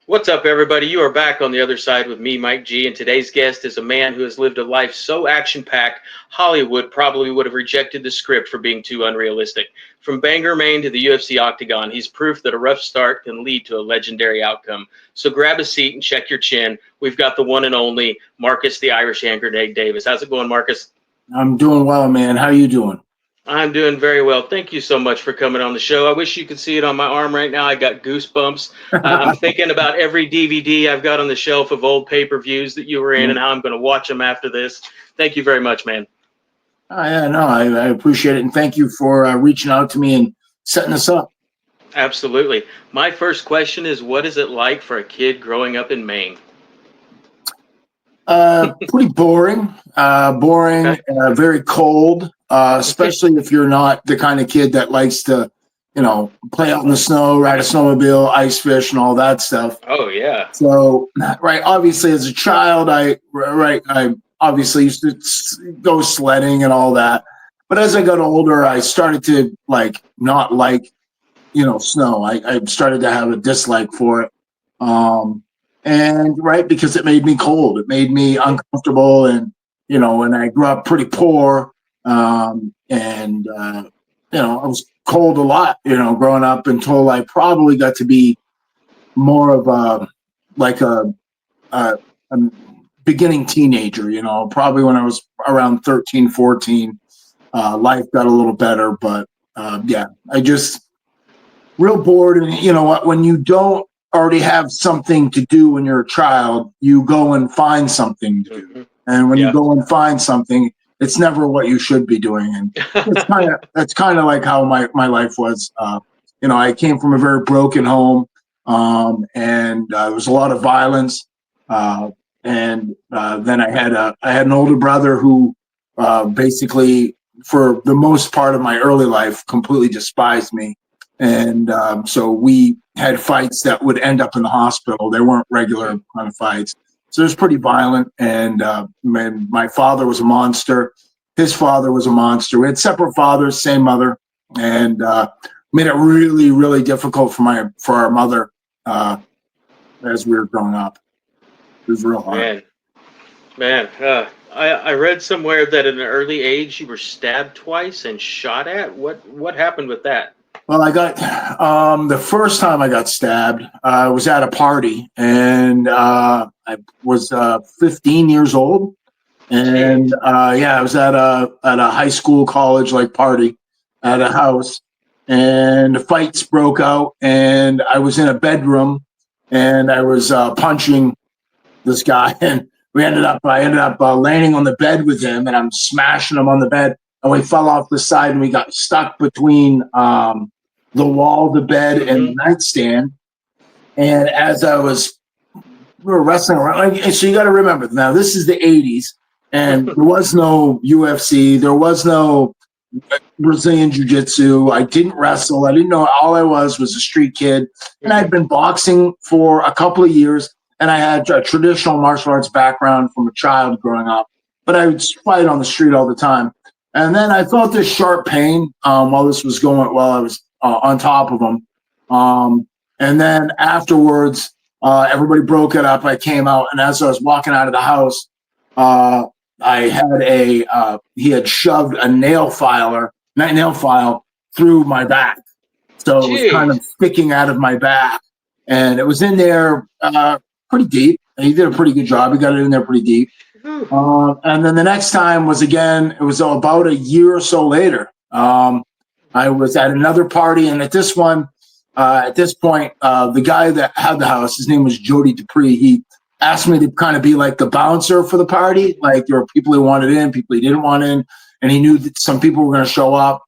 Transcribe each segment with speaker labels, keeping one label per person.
Speaker 1: What's up, everybody? You are back on the other side with me, Mike G, and today's guest is a man who has lived a life so action-packed, Hollywood probably would have rejected the script for being too unrealistic. From Bangor, Maine to the UFC octagon, he's proof that a rough start can lead to a legendary outcome. So grab a seat and check your chin. We've got the one and only Marcus, the Irish hand grenade Davis. How's it going, Marcus?
Speaker 2: I'm doing well, man. How you doing?
Speaker 1: I'm doing very well. Thank you so much for coming on the show. I wish you could see it on my arm right now. I got goosebumps. I'm thinking about every DVD I've got on the shelf of old pay-per-views that you were in and how I'm going to watch them after this. Thank you very much, man.
Speaker 2: Oh, yeah, no, I appreciate it. And thank you for reaching out to me and setting this up.
Speaker 1: Absolutely. My first question is, what is it like for a kid growing up in Maine?
Speaker 2: Pretty boring.
Speaker 1: Okay.
Speaker 2: Very cold, especially if you're not the kind of kid that likes to, play out in the snow, ride a snowmobile, ice fish, and all that stuff.
Speaker 1: Oh, yeah.
Speaker 2: So, right, obviously, as a child, I obviously used to go sledding and all that. But as I got older, I started to not like, snow. I started to have a dislike for it. And right, because it made me cold, it made me uncomfortable. And, and I grew up pretty poor. I was cold a lot, growing up until I probably got to be more of a beginning teenager, probably when I was around 13, 14, life got a little better, but yeah, I just real bored. And you know what, when you don't already have something to do when you're a child, you go and find something to do. And when you go and find something, it's never what you should be doing. And that's kind of like how my life was. I came from a very broken home, and there was a lot of violence. Then I had an older brother who basically, for the most part of my early life, completely despised me. And so we had fights that would end up in the hospital. They weren't regular kind of fights. So it was pretty violent. And my father was a monster. His father was a monster. We had separate fathers, same mother, and made it really, really difficult for our mother as we were growing up. It was real hard.
Speaker 1: Man, I read somewhere that at an early age you were stabbed twice and shot at. What happened with that?
Speaker 2: Well, I got the first time I got stabbed, I was at a party, and I was 15 years old, and I was at a high school, college party at a house, and fights broke out, and I was in a bedroom, and I was punching this guy, and I ended up landing on the bed with him, and I'm smashing him on the bed, and we fell off the side, and we got stuck between the wall, the bed, and the nightstand. And as we were wrestling around. So you got to remember, now this is the 80s, and there was no UFC, there was no Brazilian Jiu-Jitsu. I didn't wrestle. I didn't know. All I was a street kid, and I'd been boxing for a couple of years, and I had a traditional martial arts background from a child growing up, but I would fight on the street all the time. And then I felt this sharp pain while this was going, while I was on top of them. And then afterwards, everybody broke it up. I came out, and as I was walking out of the house, I had he had shoved a nail file through my back. So it was kind of sticking out of my back, and it was in there pretty deep. He did a pretty good job. He got it in there pretty deep. And then the next time was it was about a year or so later. I was at another party, and at this point, the guy that had the house, his name was Jody Dupree. He asked me to kind of be like the bouncer for the party. Like, there were people he wanted in, people he didn't want in, and he knew that some people were going to show up.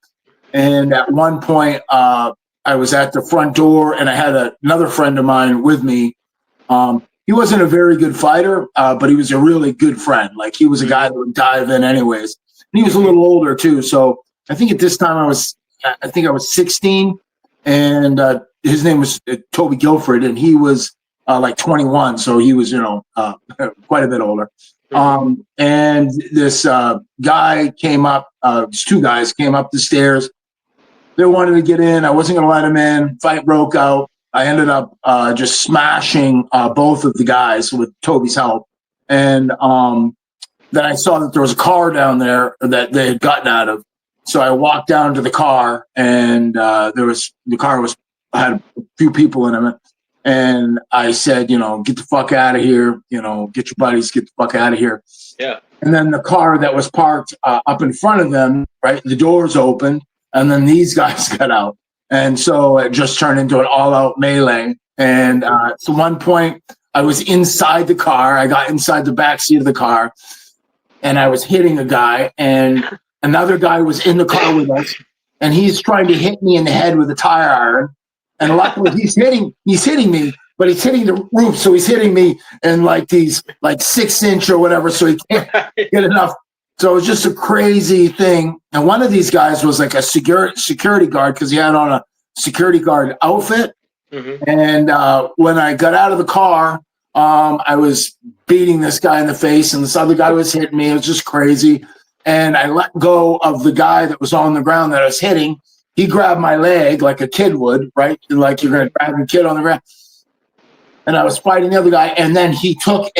Speaker 2: And at one point, I was at the front door, and I had another friend of mine with me. He wasn't a very good fighter, but he was a really good friend. Like, he was a guy that would dive in anyways. And he was a little older too. So I think at this time I was 16, and his name was Toby Guilford, and he was 21. So he was, quite a bit older. And this guy came up, these two guys came up the stairs. They wanted to get in. I wasn't going to let them in. Fight broke out. I ended up just smashing both of the guys with Toby's help. And then I saw that there was a car down there that they had gotten out of. So I walked down to the car, and the car had a few people in it. And I said, get the fuck out of here. Get your buddies, get the fuck out of here.
Speaker 1: Yeah.
Speaker 2: And then the car that was parked up in front of them, right, the doors opened, and then these guys got out. And so it just turned into an all-out melee. And at one point, I was inside the car. I got inside the back seat of the car, and I was hitting a guy, and another guy was in the car with us, and he's trying to hit me in the head with a tire iron. And luckily, he's hitting me, but he's hitting the roof, so he's hitting me in these 6-inch or whatever, so he can't get enough. So it was just a crazy thing. And one of these guys was like a security guard because he had on a security guard outfit. Mm-hmm. And when I got out of the car, I was beating this guy in the face, and this other guy was hitting me. It was just crazy. And I let go of the guy that was on the ground that I was hitting. He grabbed my leg like a kid would, right? Like you're going to grab a kid on the ground. And I was fighting the other guy. And then he took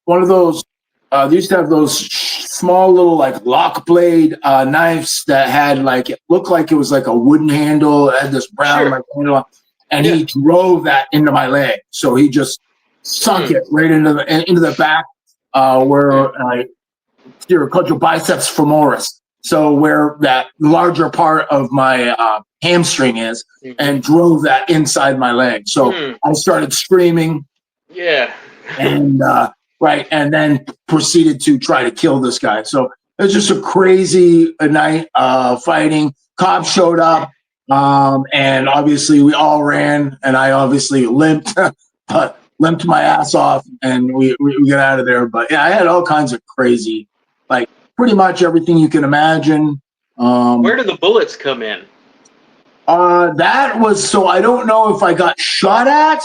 Speaker 2: one of those, they used to have those small little lock blade knives that had it looked like it was like a wooden handle. It had this brown handle. And he drove that into my leg. So he just sunk it right into the back where your biceps femoris. So where that larger part of my hamstring is, and drove that inside my leg. So I started screaming. Yeah. And and then proceeded to try to kill this guy. So it was just a crazy night fighting. Cops showed up, and obviously we all ran, and I obviously limped, but limped my ass off, and we got out of there. But yeah, I had all kinds of crazy, pretty much everything you can imagine.
Speaker 1: Where did the bullets come in?
Speaker 2: That was, so I don't know if I got shot at,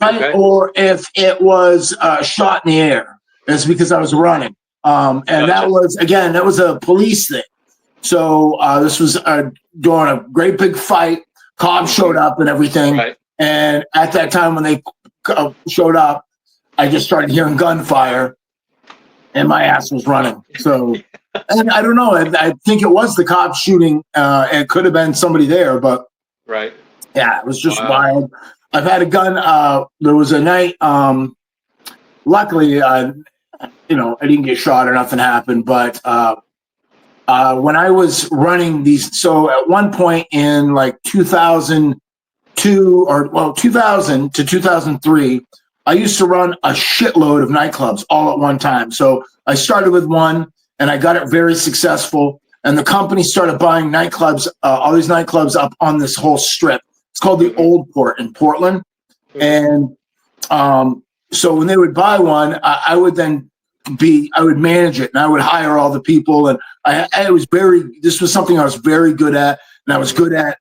Speaker 2: right, or if it was shot in the air. It's because I was running. And that was a police thing. So this was during a great big fight. Cops showed up and everything. Right. And at that time when they showed up, I just started hearing gunfire. And my ass was running. So, and I don't know. I think it was the cops shooting. It could have been somebody there, but yeah, it was just wild. I've had a gun. There was a night. Luckily, I didn't get shot or nothing happened. But when I was running these, so at one point in 2000 to 2003. I used to run a shitload of nightclubs all at one time. So I started with one, and I got it very successful. And the company started buying nightclubs, all these nightclubs up on this whole strip. It's called the Old Port in Portland. And so when they would buy one, I would manage it, and I would hire all the people. And this was something I was very good at. And I was good at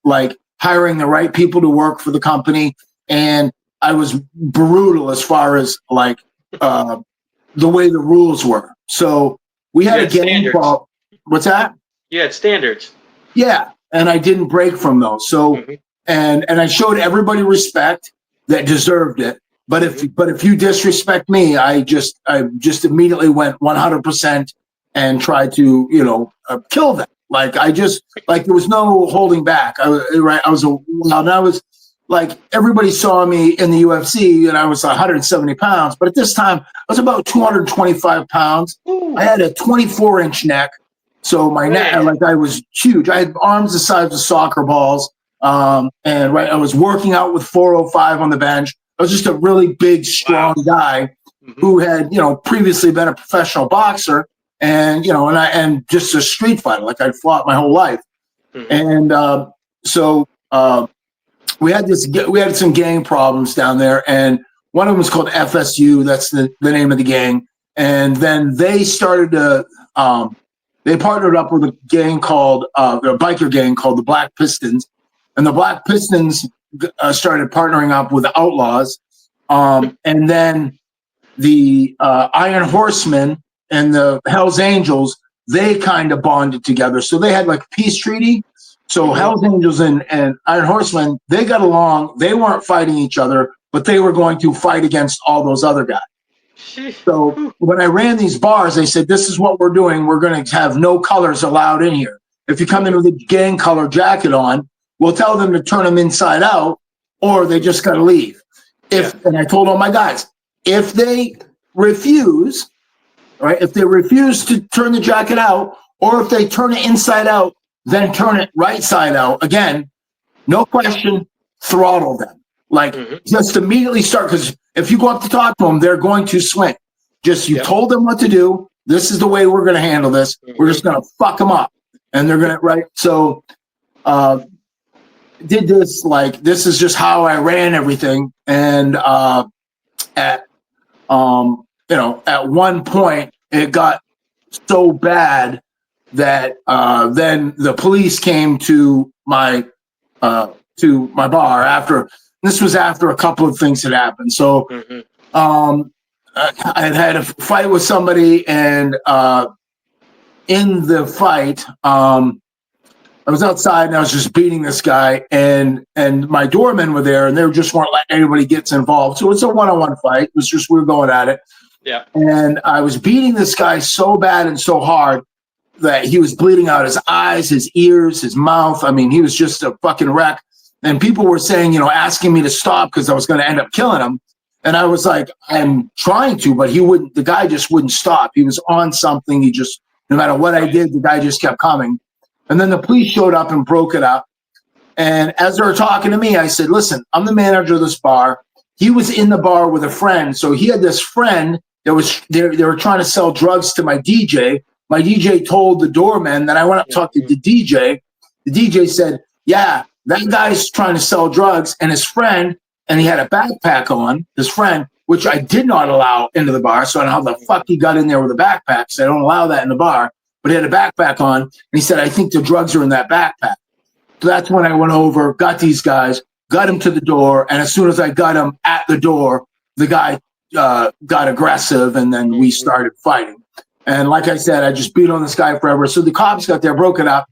Speaker 2: hiring the right people to work for the company. And I was brutal as far as the way the rules were. So we had a game called, what's that?
Speaker 1: You had standards.
Speaker 2: Yeah, and I didn't break from those. So and I showed everybody respect that deserved it. But if you disrespect me, I just immediately went 100% and tried to kill them. There was no holding back. I was everybody saw me in the UFC, and I was 170 pounds. But at this time, I was about 225 pounds. Ooh. I had a 24-inch neck. So my neck, I was huge. I had arms the size of soccer balls. I was working out with 405 on the bench. I was just a really big, strong guy who had, previously been a professional boxer and just a street fighter. I'd fought my whole life. And we had some gang problems down there, and one of them was called FSU. That's the name of the gang. And then they started to they partnered up with a gang called a biker gang called the Black Pistons, and the Black Pistons started partnering up with the Outlaws, and then the Iron Horsemen and the Hells Angels, they kind of bonded together. So they had a peace treaty. So Hell's Angels and Iron Horsemen, they got along. They weren't fighting each other, but they were going to fight against all those other guys. So when I ran these bars, they said, this is what we're doing. We're going to have no colors allowed in here. If you come in with a gang color jacket on, we'll tell them to turn them inside out, or they just got to leave. And I told all my guys, if they refuse, right, if they refuse to turn the jacket out, or if they turn it inside out, then turn it right side out, again, no question, throttle them. Like, just immediately start, because if you go up to talk to them, they're going to swing. Just, you told them what to do. This is the way we're going to handle this. We're just going to fuck them up. And they're going to, right? So, did this, like, this is just how I ran everything. And at one point, it got so bad that then the police came to my bar after. This was after a couple of things had happened. So I had a fight with somebody, and in the fight, I was outside and I was just beating this guy, and my doormen were there, and they just weren't letting anybody get involved. So it's a one-on-one fight. It was just, we were going at it. Yeah. And I was beating this guy so bad and so hard that he was bleeding out his eyes, his ears, his mouth. I mean, he was just a fucking wreck. And people were saying, asking me to stop because I was going to end up killing him. And I was like, I'm trying to, but he wouldn't. The guy just wouldn't stop. He was on something. He just, no matter what I did, the guy just kept coming. And then the police showed up and broke it up. And as they were talking to me, I said, listen, I'm the manager of this bar. He was in the bar with a friend. So he had this friend that was, they were trying to sell drugs to my DJ. My DJ told the doorman that I went up to talk to the DJ. The DJ said, yeah, that guy's trying to sell drugs, and his friend, and he had a backpack on, his friend, which I did not allow into the bar. So I don't know how the fuck he got in there with a backpack. So I don't allow that in the bar. But he had a backpack on, and he said, I think the drugs are in that backpack. So that's when I went over, got these guys, got him to the door, and as soon as I got him at the door, the guy got aggressive, and then we started fighting. And like I said, I just beat on this guy forever. So the cops got there, broke it up.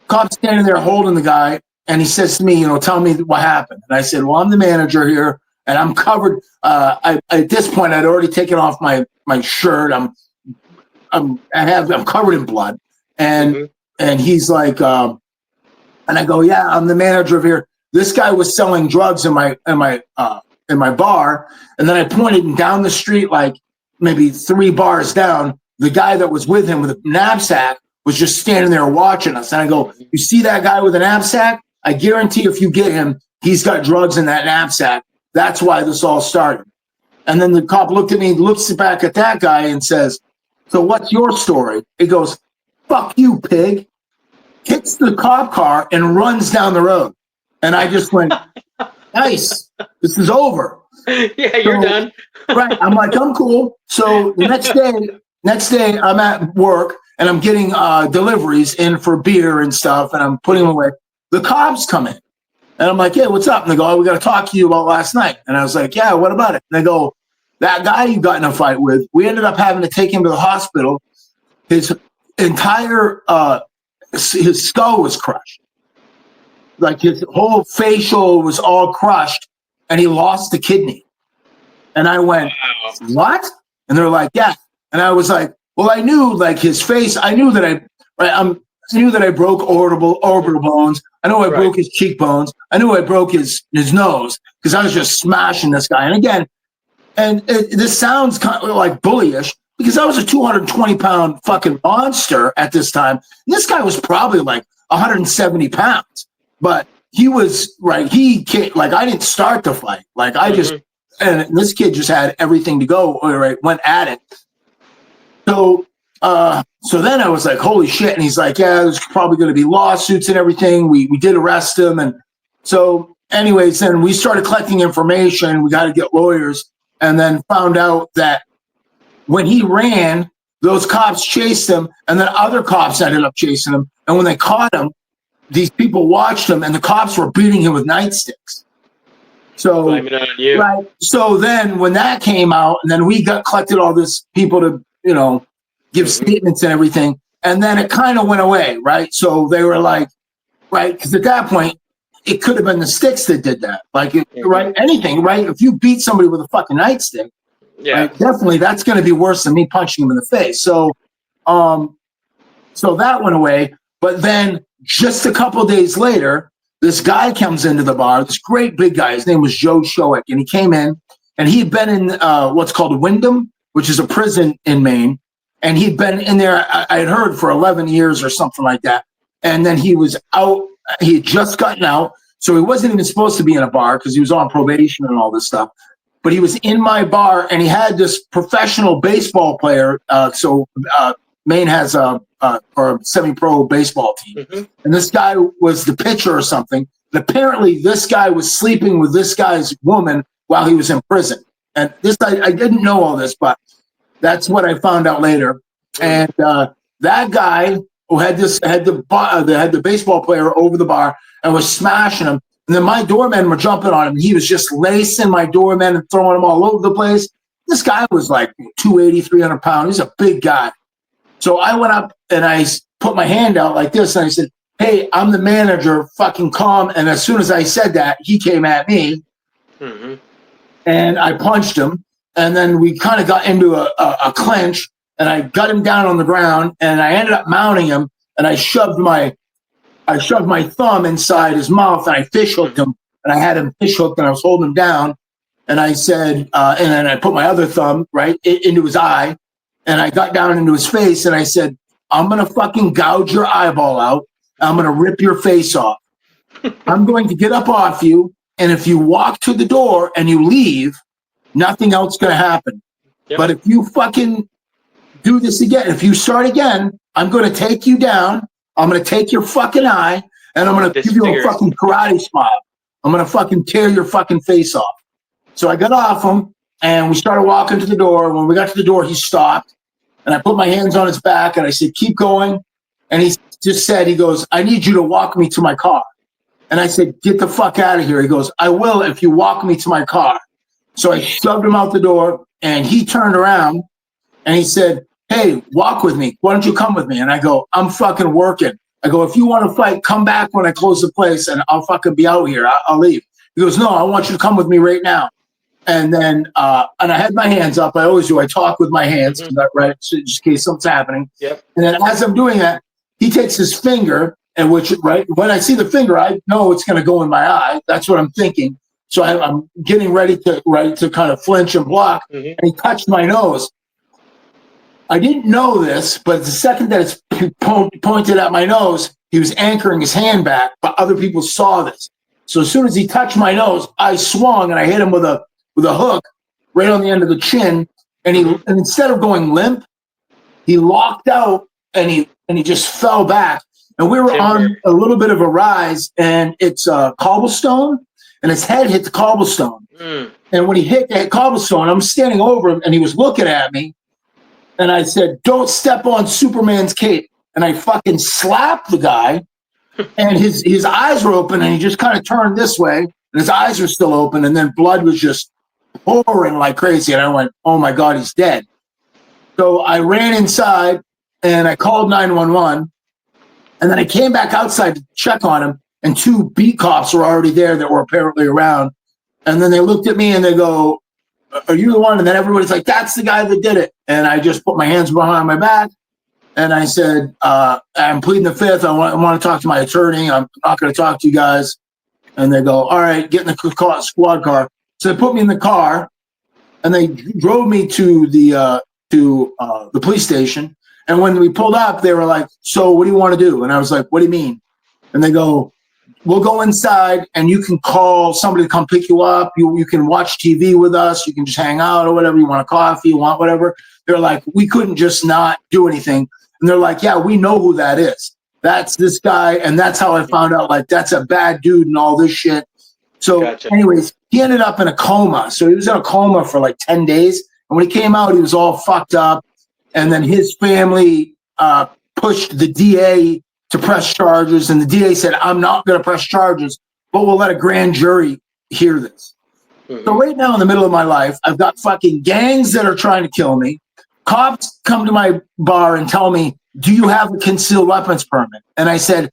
Speaker 2: Cop's standing there holding the guy, and he says to me, tell me what happened. And I said, well, I'm the manager here, and I'm covered. At this point, I'd already taken off my shirt. I'm covered in blood. And he's like, and I go, yeah, I'm the manager of here. This guy was selling drugs in my bar. And then I pointed him down the street, like maybe 3 bars down. The guy that was with him with a knapsack was just standing there watching us. And I go, you see that guy with a knapsack? I guarantee if you get him, he's got drugs in that knapsack. That's why this all started. And then the cop looked at me, looks back at that guy and says, so what's your story? He goes, fuck you, pig. Hits the cop car and runs down the road. And I just went, nice. This is over.
Speaker 1: Yeah, you're done.
Speaker 2: Right. I'm like, I'm cool. So the next day I'm at work and I'm getting deliveries in for beer and stuff, and I'm putting them away. The cops come in. And I'm like, hey, what's up? And they go, oh, we got to talk to you about last night. And I was like, yeah, what about it? And they go, that guy you got in a fight with, we ended up having to take him to the hospital. His entire, his skull was crushed. Like his whole facial was all crushed, and he lost a kidney. And I went, what? And they're like, yeah. And I was like, well, I knew like his face. I knew that I knew that I broke orbital bones. I know I broke his cheekbones. I knew I broke his nose because I was just smashing this guy. And again, this sounds kind of like bullyish because I was a 220-pound fucking monster at this time. And this guy was probably like 170 pounds, but he was He can't, like, I didn't start the fight. Like I just, and this kid just had everything to go. Went at it. So then I was like, holy shit. And he's like, yeah, there's probably going to be lawsuits and everything. We did arrest him. And so anyways, then we started collecting information. We got to get lawyers, and then found out that when he ran, those cops chased him, and then other cops ended up chasing him. And when they caught him, these people watched him, and the cops were beating him with nightsticks. So,
Speaker 1: blame it on you.
Speaker 2: Right. So then when that came out, and then we collected all this people to, give statements and everything. And then it kind of went away, right? So they were like, right? Because at that point, it could have been the sticks that did that. Like, right? Anything, right? If you beat somebody with a fucking nightstick, right, definitely that's going to be worse than me punching him in the face. So, so that went away. But then just a couple of days later, this guy comes into the bar, this great big guy. His name was Joe Shoek, and he came in, and he'd been in what's called Wyndham, which is a prison in Maine. And he'd been in there, I had heard, for 11 years or something like that. And then he was out. He had just gotten out. So he wasn't even supposed to be in a bar because he was on probation and all this stuff. But he was in my bar, and he had this professional baseball player. Maine has a semi-pro baseball team. And this guy was the pitcher or something. And apparently this guy was sleeping with this guy's woman while he was in prison. And this, I didn't know all this, but that's what I found out later. And that guy who had the baseball player over the bar and was smashing him. And then my doormen were jumping on him. He was just lacing my doormen and throwing them all over the place. This guy was like 280, 300 pounds. He's a big guy. So I went up and I put my hand out like this. And I said, hey, I'm the manager, fucking calm. And as soon as I said that, he came at me. And I punched him. And then we kind of got into a clinch. And I got him down on the ground. And I ended up mounting him. And I shoved my thumb inside his mouth, and I fish hooked him, and I had him fish hooked, and I was holding him down, and I said, and then I put my other thumb right into his eye, and I got down into his face, and I said, I'm going to fucking gouge your eyeball out. I'm going to rip your face off. I'm going to get up off you, and if you walk to the door and you leave, nothing else is going to happen. But if you fucking do this again, if you start again, I'm going to take you down. I'm going to take your fucking eye, and I'm going to give you a fucking karate smile. I'm going to fucking tear your fucking face off. So I got off him, and we started walking to the door. When we got to the door, he stopped, and I put my hands on his back, and I said, keep going. And he just said, he goes, I need you to walk me to my car. And I said, get the fuck out of here. He goes, I will if you walk me to my car. So I shoved him out the door, and he turned around, and he said, hey, walk with me. Why don't you come with me? And I go, I'm fucking working. I go, if you want to fight, come back when I close the place, and I'll fucking be out here. I'll leave. He goes, no, I want you to come with me right now. And then, and I had my hands up. I always do. I talk with my hands, right, so just in case something's happening. And then as I'm doing that, he takes his finger, and right, when I see the finger, I know it's going to go in my eye. That's what I'm thinking. So I'm getting ready to kind of flinch and block, and he touched my nose. I didn't know this, but the second that it's pointed at my nose, he was anchoring his hand back, but other people saw this. So as soon as he touched my nose, I swung and I hit him with a hook right on the end of the chin. And instead of going limp, he locked out and he just fell back. And we were on a little bit of a rise, and it's cobblestone, and his head hit the cobblestone. And when he hit that cobblestone, I'm standing over him, and he was looking at me. And I said, don't step on Superman's cape. And I fucking slapped the guy, and his eyes were open, and he just kind of turned this way, and his eyes were still open, and then blood was just pouring like crazy. And I went, oh my God, he's dead. So I ran inside, and I called 911, and then I came back outside to check on him, and 2 beat cops were already there that were apparently around. And then they looked at me, and they go, are you the one? And then everybody's like, that's the guy that did it. And I just put my hands behind my back, and I said, I'm pleading the fifth. I want to talk to my attorney. I'm not going to talk to you guys. And they go, all right, get in the squad car. So they put me in the car, and they drove me to the police station. And when we pulled up, they were like, so what do you want to do? And I was like, what do you mean? And they go, we'll go inside, and you can call somebody to come pick you up. You can watch TV with us. You can just hang out or whatever. You want a coffee, you want whatever. They're like, we couldn't just not do anything. And they're like, yeah, we know who that is. That's this guy. And that's how I found out, like, that's a bad dude and all this shit. So anyways, he ended up in a coma. So he was in a coma for like 10 days. And when he came out, he was all fucked up. And then his family pushed the DA to press charges, and the DA said, I'm not going to press charges, but we'll let a grand jury hear this. So right now in the middle of my life, I've got fucking gangs that are trying to kill me. Cops come to my bar and tell me, do you have a concealed weapons permit? And I said,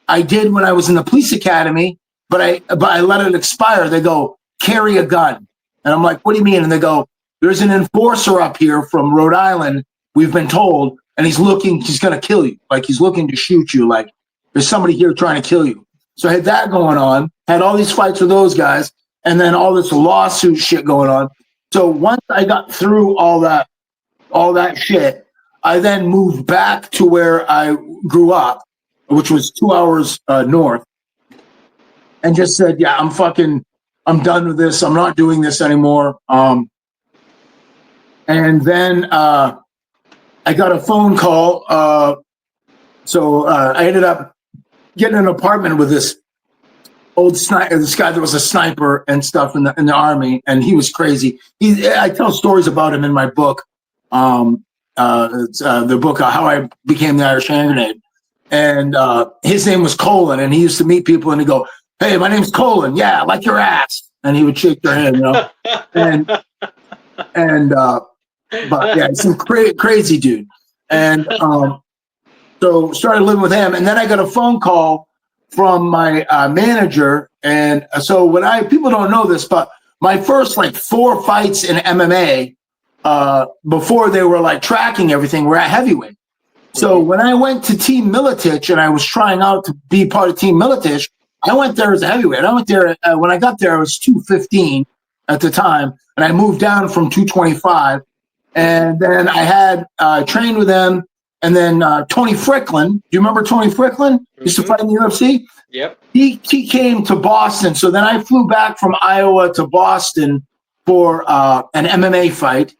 Speaker 2: I did when I was in the police academy, but I let it expire. They go, carry a gun. And I'm like, what do you mean? And they go, there's an enforcer up here from Rhode Island, we've been told, and he's going to kill you. Like, he's looking to shoot you. Like, there's somebody here trying to kill you. So I had that going on, had all these fights with those guys, and then all this lawsuit shit going on. So once I got through all that shit, I then moved back to where I grew up, which was 2 hours north, and just said, yeah, I'm done with this. I'm not doing this anymore. And then I got a phone call. So I ended up getting an apartment with this this guy that was a sniper and stuff in the army, and he was crazy. I tell stories about him in my book. It's the book How I Became the Irish Hand Grenade. And his name was Colin, and he used to meet people and he'd go, hey, my name's Colin. Yeah, I like your ass. And he would shake their hand, you know. But yeah, some crazy dude. And so started living with him. And then I got a phone call from my manager. And so people don't know this, but my first like 4 fights in MMA, before they were like tracking everything, were at heavyweight. So when I went to Team Militich and I was trying out to be part of Team Militich, I went there as a heavyweight. I went there, when I got there, I was 215 at the time, and I moved down from 225. And then I had trained with them. And then Tony Fricklin, do you remember Tony Fricklin? Used to fight in the UFC?
Speaker 1: Yep.
Speaker 2: He came to Boston. So then I flew back from Iowa to Boston for an MMA fight.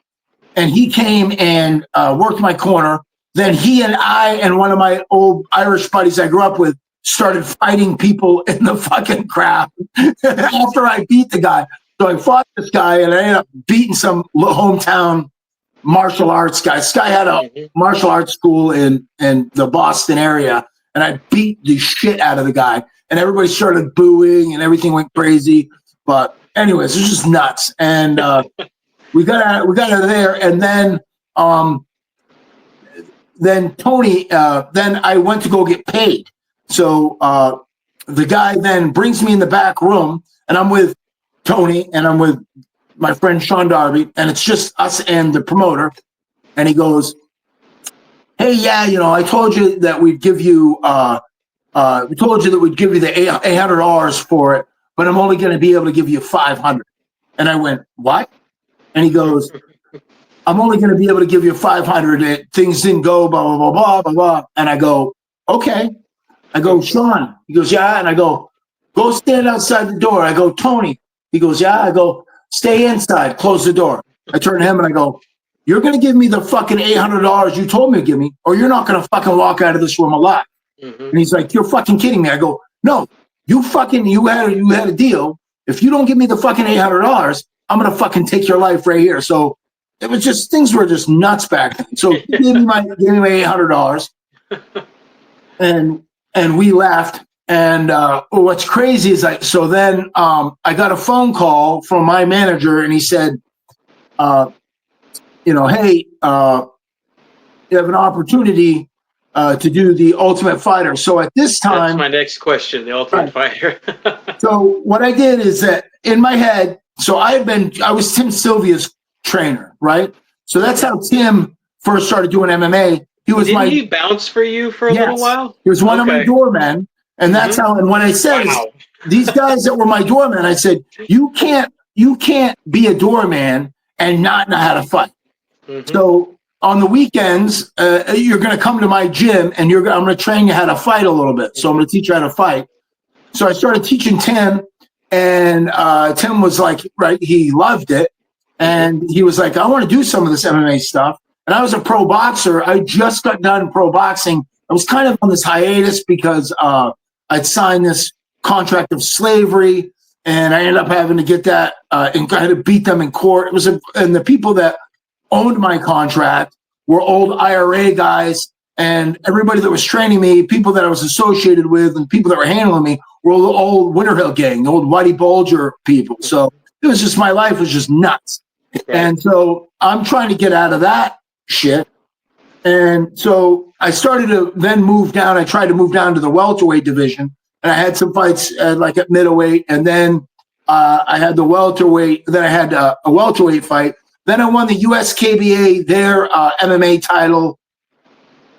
Speaker 2: And he came and worked my corner. Then he and I and one of my old Irish buddies I grew up with started fighting people in the fucking crowd after I beat the guy. So I fought this guy and I ended up beating some hometown martial arts guy. This guy had a martial arts school in the Boston area, and I beat the shit out of the guy. And everybody started booing and everything went crazy. But anyways, it was just nuts. And we got out of there, and then Tony, then I went to go get paid. So the guy then brings me in the back room, and I'm with Tony, and I'm with my friend Sean Darby, and it's just us and the promoter. And he goes, hey, yeah, I told you that we'd give you, we told you that we'd give you the $800 for it, but I'm only going to be able to give you $500. And I went, what? And he goes, I'm only going to be able to give you $500. Things didn't go, blah, blah, blah, blah, blah, blah. And I go, okay. I go, Sean. He goes, yeah. And I go stand outside the door. I go, Tony. He goes, yeah. I go, stay inside. Close the door. I turn to him and I go, you're going to give me the fucking $800 you told me to give me, or you're not going to fucking walk out of this room alive. And he's like, you're fucking kidding me. I go, no, you had a deal. If you don't give me the fucking $800, I'm going to fucking take your life right here. So it was just, things were just nuts back then. So he gave me my $800 and we left. And what's crazy is then I got a phone call from my manager, and he said, hey, you have an opportunity to do the Ultimate Fighter. So at this time,
Speaker 1: that's my next question, the Ultimate Fighter.
Speaker 2: So what I did is that in my head, so I was Tim Sylvia's trainer, right? So that's how Tim first started doing MMA.
Speaker 1: Didn't he bounce for you for a little while?
Speaker 2: He was one of my doormen. And that's how, and when I said, these guys that were my doormen, I said, you can't be a doorman and not know how to fight. So on the weekends, you're going to come to my gym and I'm going to train you how to fight a little bit. So I'm going to teach you how to fight. So I started teaching Tim, and Tim was like, right, he loved it. And he was like, I want to do some of this MMA stuff. And I was a pro boxer. I just got done pro boxing. I was kind of on this hiatus because I'd signed this contract of slavery, and I ended up having to get that and I had to beat them in court. And the people that owned my contract were old IRA guys, and everybody that was training me, people that I was associated with, and people that were handling me were the old Winterhill gang, the old Whitey Bulger people. So it was just, my life was just nuts. And so I'm trying to get out of that shit. And so I started to then move down. I tried to move down to the welterweight division, and I had some fights like at middleweight, and then I had the welterweight. Then I had a welterweight fight. Then I won the USKBA, their MMA title,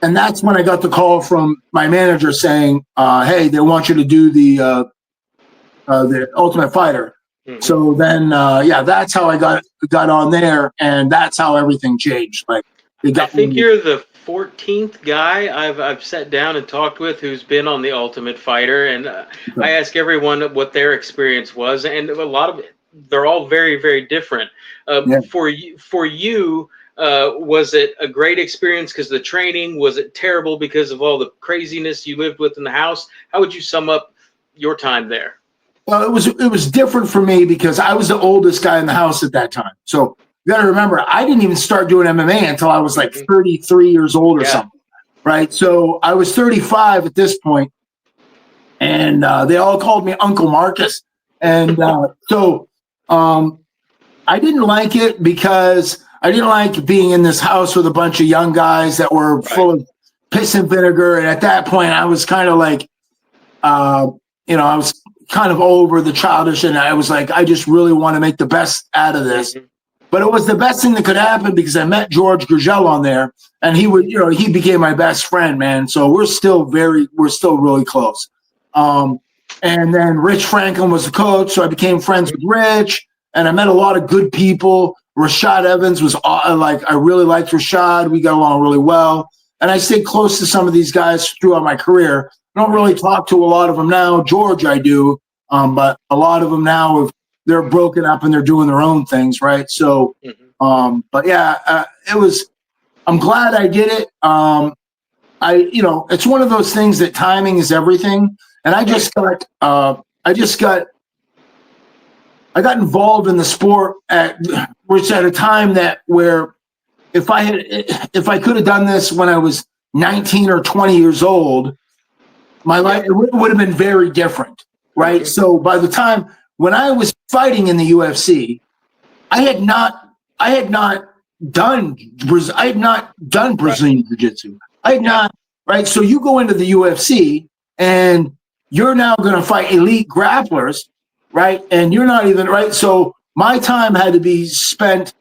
Speaker 2: and that's when I got the call from my manager saying, "Hey, they want you to do the Ultimate Fighter."
Speaker 1: Mhm.
Speaker 2: So then, that's how I got on there, and that's how everything changed. Like,
Speaker 1: I think you're the 14th guy I've sat down and talked with who's been on the Ultimate Fighter, and I ask everyone what their experience was, and a lot of it, they're all very, very different.
Speaker 2: Yeah.
Speaker 1: For you, was it a great experience because the training? Was it terrible because of all the craziness you lived with in the house? How would you sum up your time there?
Speaker 2: Well, it was different for me because I was the oldest guy in the house at that time. So you got to remember, I didn't even start doing MMA until I was like 33 years old or something, right? So I was 35 at this point, and they all called me Uncle Marcus. And so I didn't like it because I didn't like being in this house with a bunch of young guys that were full of piss and vinegar. And at that point, I was kind of like, I was kind of over the childish, and I was like, I just really want to make the best out of this. But it was the best thing that could happen because I met George Gurgel on there, and he became my best friend, man. So we're still really close. And then Rich Franklin was the coach, so I became friends with Rich, and I met a lot of good people. Rashad Evans was I really liked Rashad. We got along really well, and I stayed close to some of these guys throughout my career. I don't really talk to a lot of them now. George, I do, but a lot of them now, they're broken up and they're doing their own things, right? So, but yeah, I'm glad I did it. It's one of those things that timing is everything, and I got involved in the sport at a time where if I could have done this when I was 19 or 20 years old, my life would have been very different, right? So by the time when I was fighting in the UFC, I had not done Brazilian Jiu-Jitsu. I had not, right? So you go into the UFC and you're now going to fight elite grapplers, right? And you're not even, right? So my time had to be spent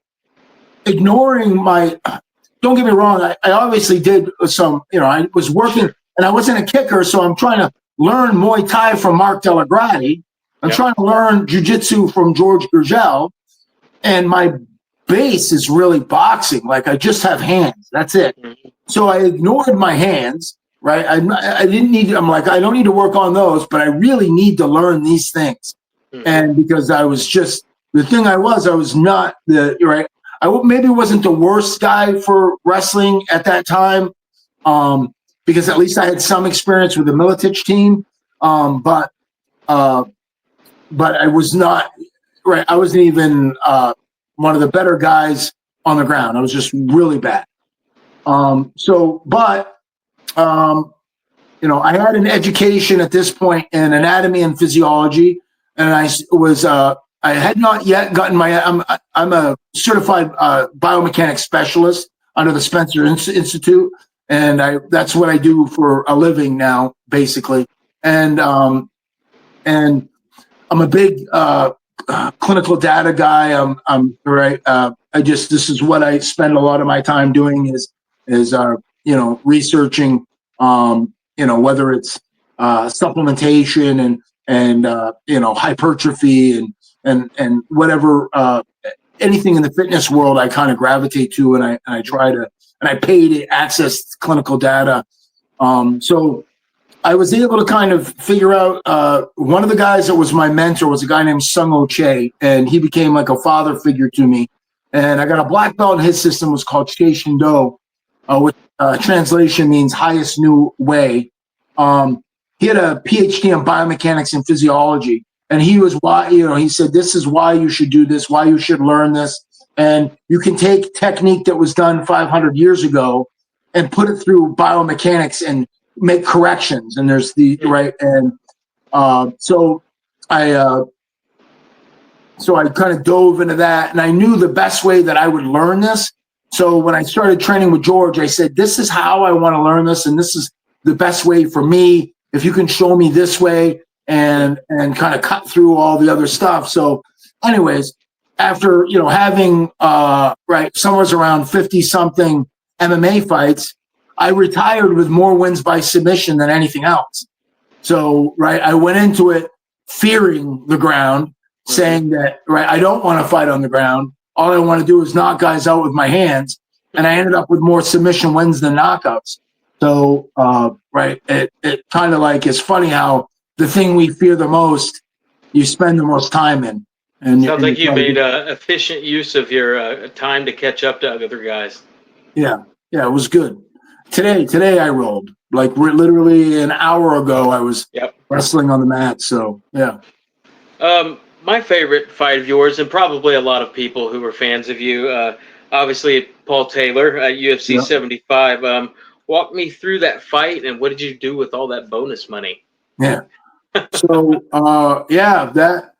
Speaker 2: ignoring don't get me wrong, I obviously did some, I was working. And I wasn't a kicker, so I'm trying to learn Muay Thai from Mark Delagrati. I'm trying to learn Jiu-Jitsu from George Gurgel. And my base is really boxing. Like, I just have hands. That's it. So I ignored my hands, right? I didn't need – I'm like, I don't need to work on those, but I really need to learn these things. And because I was just – the thing I was not the – right? I maybe wasn't the worst guy for wrestling at that time. Because at least I had some experience with the Militich team, but I was not right. I wasn't even one of the better guys on the ground. I was just really bad. I had an education at this point in anatomy and physiology, and I had not yet gotten I'm a certified biomechanics specialist under the Spencer Institute. And that's what I do for a living now, basically. And I'm a big clinical data guy. I'm right. This is what I spend a lot of my time doing is researching, whether it's supplementation and hypertrophy and whatever, anything in the fitness world I kind of gravitate to, and I try to. And I pay to access clinical data. So I was able to kind of figure out one of the guys that was my mentor was a guy named Sung Ho Che, and he became like a father figure to me. And I got a black belt, and his system was called Che Shin Do, which translation means highest new way. He had a PhD in biomechanics and physiology, and he said, this is why you should do this, why you should learn this. And you can take technique that was done 500 years ago and put it through biomechanics and make corrections. And there's right. And so I kind of dove into that, and I knew the best way that I would learn this So when I started training with George, I said, this is how I want to learn this, and this is the best way for me. If you can show me this way and kind of cut through all the other stuff. So anyways, after, having somewhere around 50 something MMA fights, I retired with more wins by submission than anything else. So, I went into it fearing the ground, saying that, I don't want to fight on the ground. All I want to do is knock guys out with my hands. And I ended up with more submission wins than knockouts. So, it kind of like, it's funny how the thing we fear the most, you spend the most time in. And
Speaker 1: sounds like you made efficient use of your time to catch up to other guys.
Speaker 2: Yeah, it was good. Today I rolled. Like literally an hour ago, I was wrestling on the mat. So, yeah.
Speaker 1: My favorite fight of yours, and probably a lot of people who were fans of you, obviously Paul Taylor at UFC 75. Walk me through that fight, and what did you do with all that bonus money?
Speaker 2: Yeah. So, that.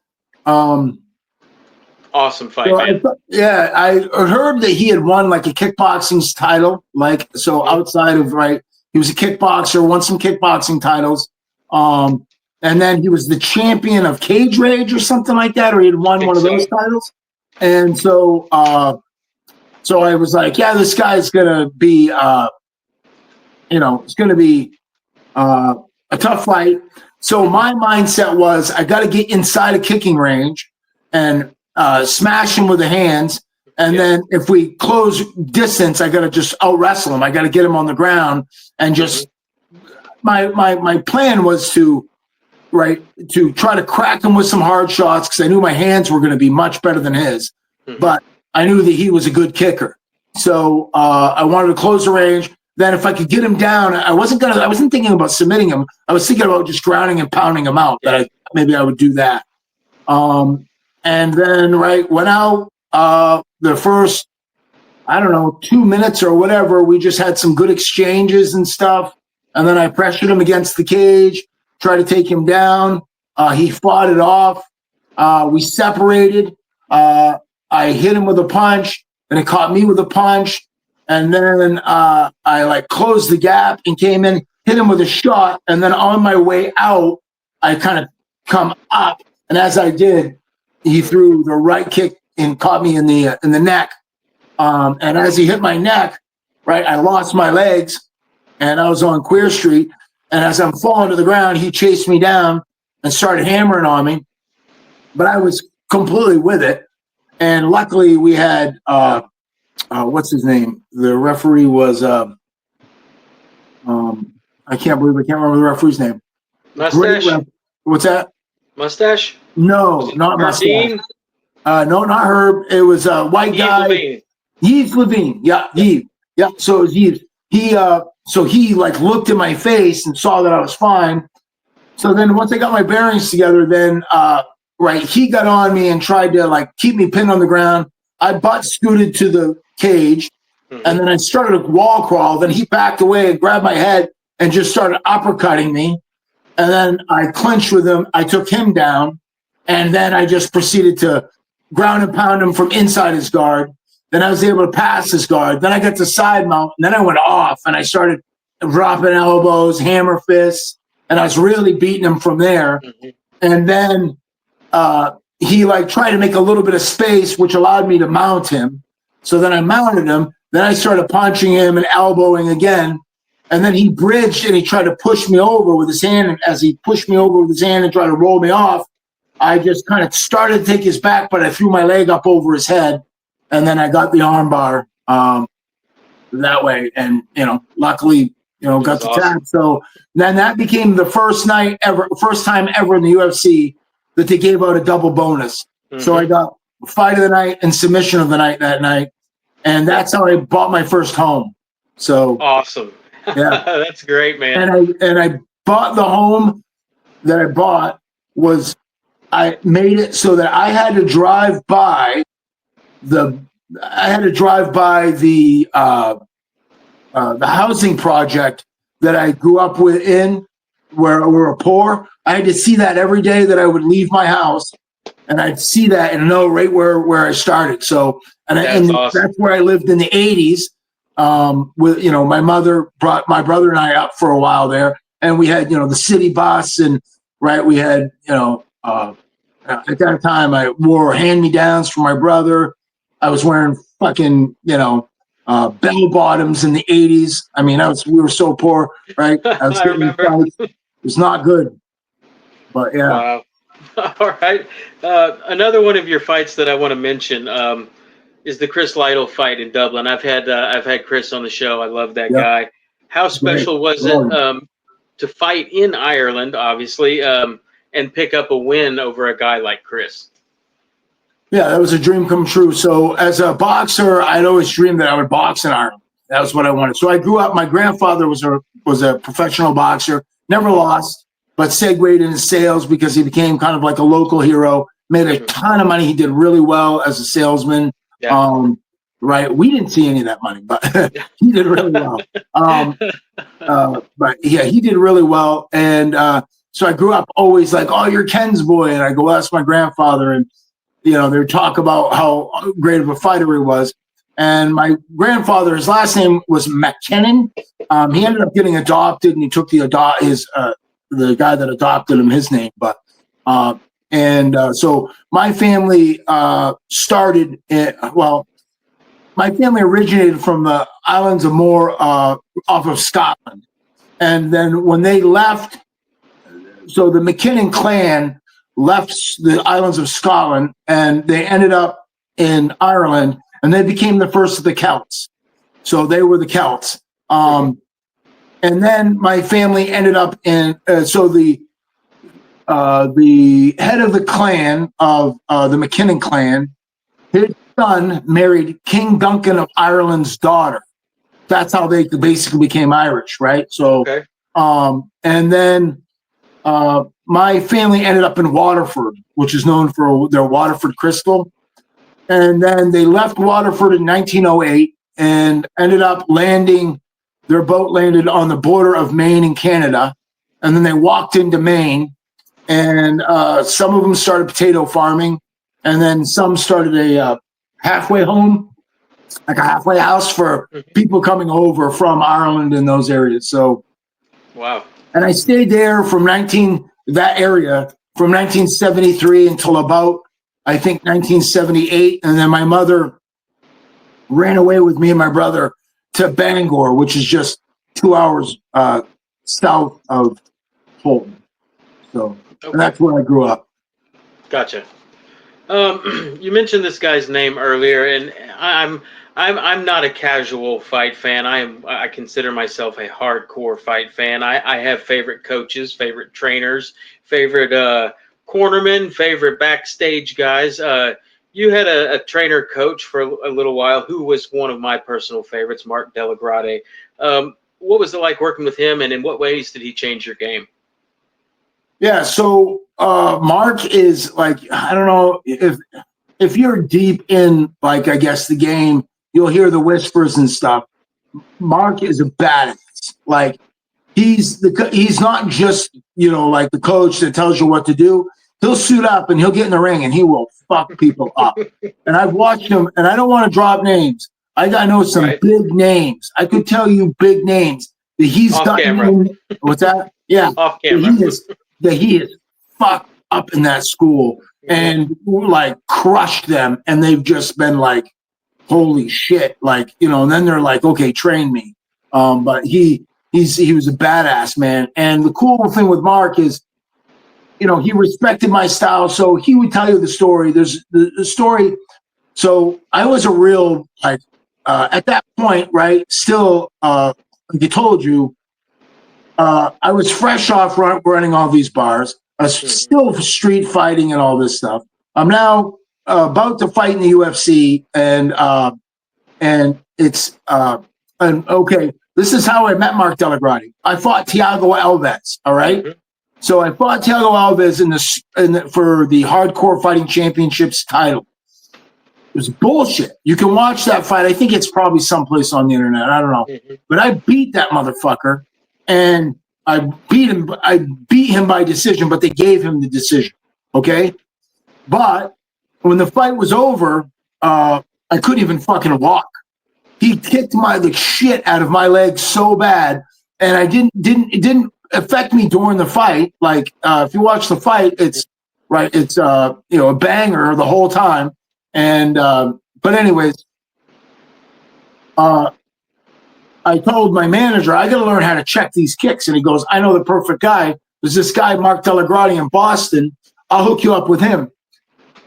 Speaker 1: Awesome fight, man.
Speaker 2: I heard that he had won like a kickboxing title. Outside of he was a kickboxer, won some kickboxing titles. And then he was the champion of Cage Rage or something like that, or he had won one of those titles. And so I was like, this guy's gonna be it's gonna be a tough fight. So my mindset was I got to get inside a kicking range and smash him with the hands. And then if we close distance, I got to just out wrestle him. I got to get him on the ground and just my plan was to try to crack him with some hard shots because I knew my hands were going to be much better than his. But I knew that he was a good kicker. So I wanted to close the range. Then if I could get him down, I wasn't thinking about submitting him. I was thinking about just grounding and pounding him out. Maybe I would do that. And then went out the first, 2 minutes or whatever. We just had some good exchanges and stuff. And then I pressured him against the cage, tried to take him down. He fought it off. We separated. I hit him with a punch, and it caught me with a punch. And then I closed the gap and came in, hit him with a shot. And then on my way out, I kind of come up. And as I did, he threw the right kick and caught me in the neck. And as he hit my neck, I lost my legs and I was on Queer Street. And as I'm falling to the ground, he chased me down and started hammering on me. But I was completely with it. And luckily we had, what's his name? The referee was, I can't remember the referee's name.
Speaker 1: Mustache?
Speaker 2: What's that?
Speaker 1: Mustache?
Speaker 2: No, not Mustache. No, not Herb. It was a white guy. Yves Levine. Yeah, Yves. Yeah, so it was Yves. He looked in my face and saw that I was fine. So then once I got my bearings together, then he got on me and tried to keep me pinned on the ground. I butt scooted to the cage, and then I started a wall crawl. Then he backed away and grabbed my head and just started uppercutting me. And then I clinched with him. I took him down, and then I just proceeded to ground and pound him from inside his guard. Then I was able to pass his guard. Then I got to side mount, and then I went off, and I started dropping elbows, hammer fists, and I was really beating him from there. And then he tried to make a little bit of space, which allowed me to mount him. So then I mounted him. Then I started punching him and elbowing again. And then he bridged and he tried to push me over with his hand. And as he pushed me over with his hand and tried to roll me off, I just kind of started to take his back, but I threw my leg up over his head. And then I got the arm bar that way. And, luckily, got the tap. So then that became the first time ever in the UFC that they gave out a double bonus. So I got fight of the night and submission of the night that night. And that's how I bought my first home. So
Speaker 1: awesome.
Speaker 2: Yeah.
Speaker 1: That's great, man.
Speaker 2: And I bought the home that I bought I made it so that I had to drive by the housing project that I grew up where we were poor. I had to see that every day that I would leave my house. and I'd see that and know right where I started. So, and
Speaker 1: awesome.
Speaker 2: that's where I lived in the 80s. With, you know, my mother brought my brother and I up for a while there, and we had, you know, the city bus, and right, we had, you know, at that time I wore hand-me-downs for my brother. I was wearing fucking, you know, bell bottoms in the 80s. I mean, we were so poor, right? I was
Speaker 1: I
Speaker 2: getting
Speaker 1: remember.
Speaker 2: it was not good, but yeah.
Speaker 1: Wow. All right. Another one of your fights that I want to mention is the Chris Lytle fight in Dublin. I've had Chris on the show. I love that
Speaker 2: Yep.
Speaker 1: guy. How special was it to fight in Ireland, obviously, and pick up a win over a guy like Chris?
Speaker 2: Yeah, that was a dream come true. So as a boxer, I'd always dreamed that I would box in Ireland. That was what I wanted. So I grew up. My grandfather was a professional boxer, never lost, but segued into sales because he became kind of like a local hero. Made a ton of money. He did really well as a salesman.
Speaker 1: Yeah.
Speaker 2: Right. We didn't see any of that money, but he did really well. But yeah, he did really well. And so I grew up always like, oh, you're Ken's boy. And I go, well, that's my grandfather. And, you know, they talk about how great of a fighter he was. And my grandfather, his last name was McKinnon. He ended up getting adopted, and he took the guy that adopted him, his name. But so my family started. My family originated from the islands of Moher off of Scotland, and then when they left, so the McKinnon clan left the islands of Scotland, and they ended up in Ireland, and they became the first of the Celts. So they were the Celts. And then my family ended up in, so the head of the clan of the McKinnon clan, his son married King Duncan of Ireland's daughter. That's how they basically became Irish, right? So,
Speaker 1: Okay.
Speaker 2: And then my family ended up in Waterford, which is known for their Waterford crystal. And then they left Waterford in 1908 and ended up their boat landed on the border of Maine and Canada. And then they walked into Maine, and some of them started potato farming. And then some started a halfway home, like a halfway house for people coming over from Ireland in those areas. So,
Speaker 1: wow.
Speaker 2: And I stayed there from 1973 until about, I think, 1978. And then my mother ran away with me and my brother to Bangor, which is just 2 hours south of Fulton. So and that's where I grew up.
Speaker 1: Gotcha. You mentioned this guy's name earlier, and I'm not a casual fight fan. I consider myself a hardcore fight fan. I have favorite coaches, favorite trainers, favorite cornermen, favorite backstage guys. You had a trainer coach for a little while who was one of my personal favorites, Mark Delagrade. What was it like working with him, and in what ways did he change your game?
Speaker 2: Yeah, so Mark is like, I don't know if you're deep in, like, I guess the game, you'll hear the whispers and stuff. Mark is a badass. Like, he's not just, you know, like the coach that tells you what to do. He'll suit up and he'll get in the ring and he will fuck people up. And I've watched him, and I don't want to drop names. I know some big names. I could tell you big names that he's done. What's that? Yeah.
Speaker 1: Off camera.
Speaker 2: He is fucked up in that school and like crushed them, and they've just been like, holy shit, like, you know. And then they're like, okay, train me. But he was a badass, man. And the cool thing with Mark is, you know, he respected my style, so he would tell you the story. There's the story. So I was a real, like, at that point, right? Still, like I told you, I was fresh off running all these bars. I was still street fighting and all this stuff. I'm now about to fight in the UFC, and it's and okay. This is how I met Mark Delagrade. I fought Thiago Alves. All right. So I fought Thiago Alves for the Hardcore Fighting Championships title. It was bullshit. You can watch that fight. I think it's probably someplace on the internet. I don't know. But I beat that motherfucker, and I beat him by decision, but they gave him the decision. Okay. But when the fight was over, I couldn't even fucking walk. He kicked the shit out of my leg so bad, and it didn't affect me during the fight. Like if you watch the fight, it's a banger the whole time. And but anyways, I told my manager, I got to learn how to check these kicks. And he goes, I know the perfect guy. There's this guy, Mark Delagrati in Boston. I'll hook you up with him.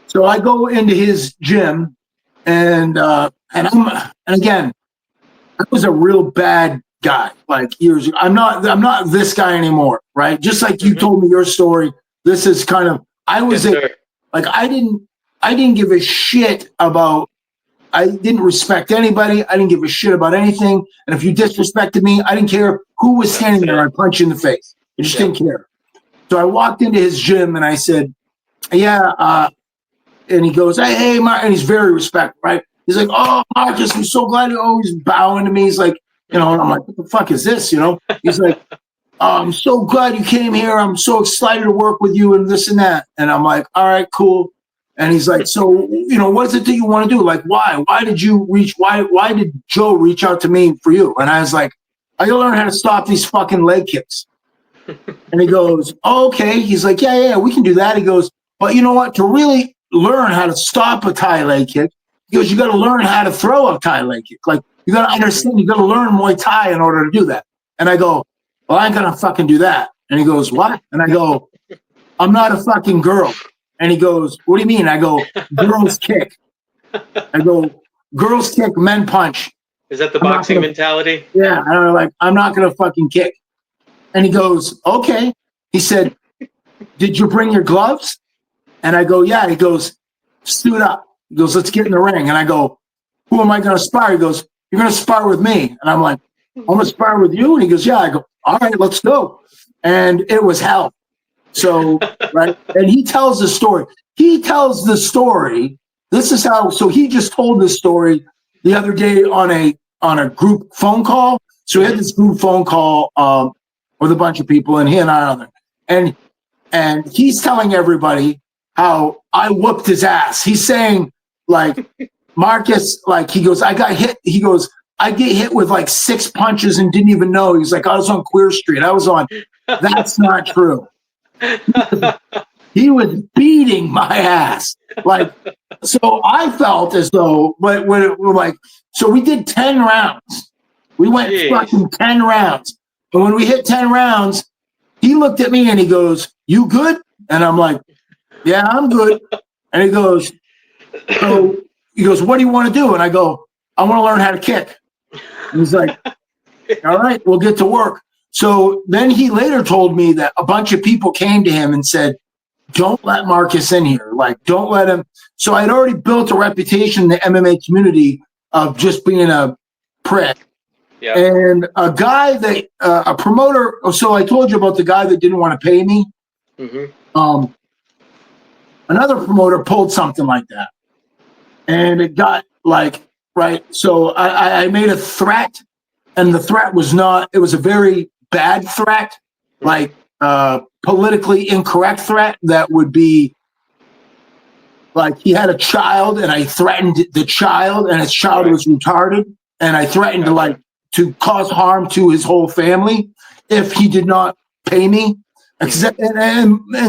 Speaker 2: So I go into his gym, and again, I was a real bad guy. Like years ago. I'm not this guy anymore, right? Just like you told me your story. This is kind of, I didn't give a shit about, I didn't respect anybody. I didn't give a shit about anything. And if you disrespected me, I didn't care who was standing there. I'd punch you in the face. I just didn't care. So I walked into his gym and I said, yeah. And he goes, hey, Mark. And he's very respectful, right? He's like, oh, Marcus, I'm so glad you're always bowing to me. He's like, and I'm like, what the fuck is this? He's like, I'm so glad you came here. I'm so excited to work with you and this and that. And I'm like, all right, cool. And he's like, so, what is it that you want to do? Like, why? Why did Joe reach out to me for you? And I was like, I gotta learn how to stop these fucking leg kicks. And he goes, oh, okay. He's like, yeah, we can do that. He goes, but you know what? To really learn how to stop a Thai leg kick, he goes, you got to learn how to throw a Thai leg kick. Like, you got to understand, you got to learn Muay Thai in order to do that. And I go, well, I ain't going to fucking do that. And he goes, what? And I go, I'm not a fucking girl. And he goes, what do you mean? I go, girls kick. I go, girls kick, men punch.
Speaker 1: Is that the boxing mentality?
Speaker 2: Yeah. And I'm like, I'm not going to fucking kick. And he goes, okay. He said, did you bring your gloves? And I go, yeah. He goes, suit up. He goes, let's get in the ring. And I go, who am I going to spar? He goes, you're going to spar with me. And I'm like, I'm going to spar with you? And he goes, yeah. I go, all right, let's go. And it was hell. So, right. And he tells the story. This is how, so he just told this story the other day on a group phone call. So we had this group phone call with a bunch of people, and he and I are there. And he's telling everybody how I whooped his ass. He's saying, like, Marcus, like, he goes, I got hit. He goes, I get hit with like 6 punches and didn't even know. He's like, I was on Queer Street. I was on. That's not true. He was beating my ass. Like, so I felt as though, but when it were like, so we did 10 rounds. We went fucking 10 rounds. And when we hit 10 rounds, he looked at me and he goes, you good? And I'm like, yeah, I'm good. And he goes, what do you want to do? And I go, I want to learn how to kick. And he's like, all right, we'll get to work. So then he later told me that a bunch of people came to him and said, don't let Marcus in here. Like, don't let him. So I'd already built a reputation in the MMA community of just being a prick. Yeah. And a guy that, a promoter, so I told you about the guy that didn't want to pay me. Mm-hmm. Another promoter pulled something like that. And it got like, right. So I made a threat, and the threat was not, it was a very bad threat, like politically incorrect threat that would be like, he had a child and I threatened the child, and his child was retarded. And I threatened to cause harm to his whole family if he did not pay me. And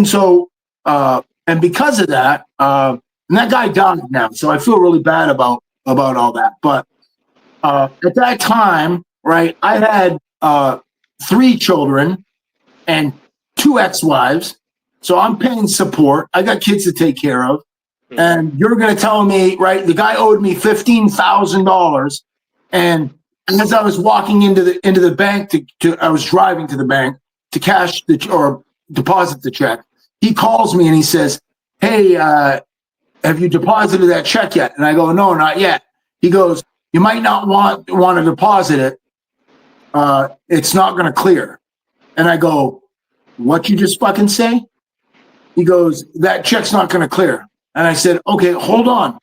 Speaker 2: so, and because of that, and that guy died now. So I feel really bad about all that. But at that time, right, I had 3 children and 2 ex-wives. So I'm paying support. I got kids to take care of. And you're going to tell me, right, the guy owed me $15,000. And as I was walking into the bank I was driving to the bank to cash or deposit the check. He calls me and he says, hey, have you deposited that check yet? And I go, no, not yet. He goes, you might not want to deposit it. It's not going to clear. And I go, what you just fucking say? He goes, that check's not going to clear. And I said, okay, hold on.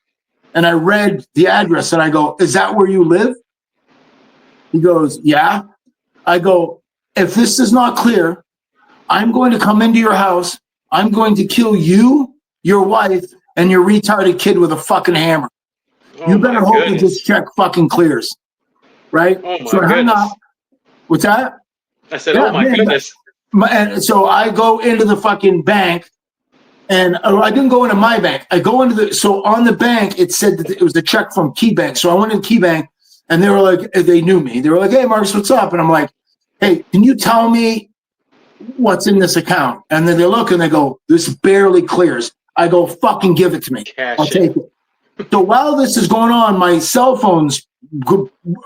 Speaker 2: And I read the address and I go, is that where you live? He goes, yeah. I go, if this is not clear, I'm going to come into your house. I'm going to kill you, your wife, and your retarded kid with a fucking hammer.
Speaker 1: Oh,
Speaker 2: You better
Speaker 1: my
Speaker 2: hope
Speaker 1: goodness.
Speaker 2: this check fucking clears, right?
Speaker 1: Oh, my
Speaker 2: So I hung
Speaker 1: goodness.
Speaker 2: up. What's that?
Speaker 1: I said,
Speaker 2: Yeah,
Speaker 1: oh, my
Speaker 2: man,
Speaker 1: goodness.
Speaker 2: And so I go into the fucking bank, and I didn't go into my bank. I go into so on the bank, it said that it was a check from KeyBank. So I went in KeyBank, and they were like, they knew me. They were like, hey, Marcus, what's up? And I'm like, hey, can you tell me what's in this account? And then they look and they go, this barely clears. I go, fucking give it to me. I'll take it. So while this is going on, my cell phone's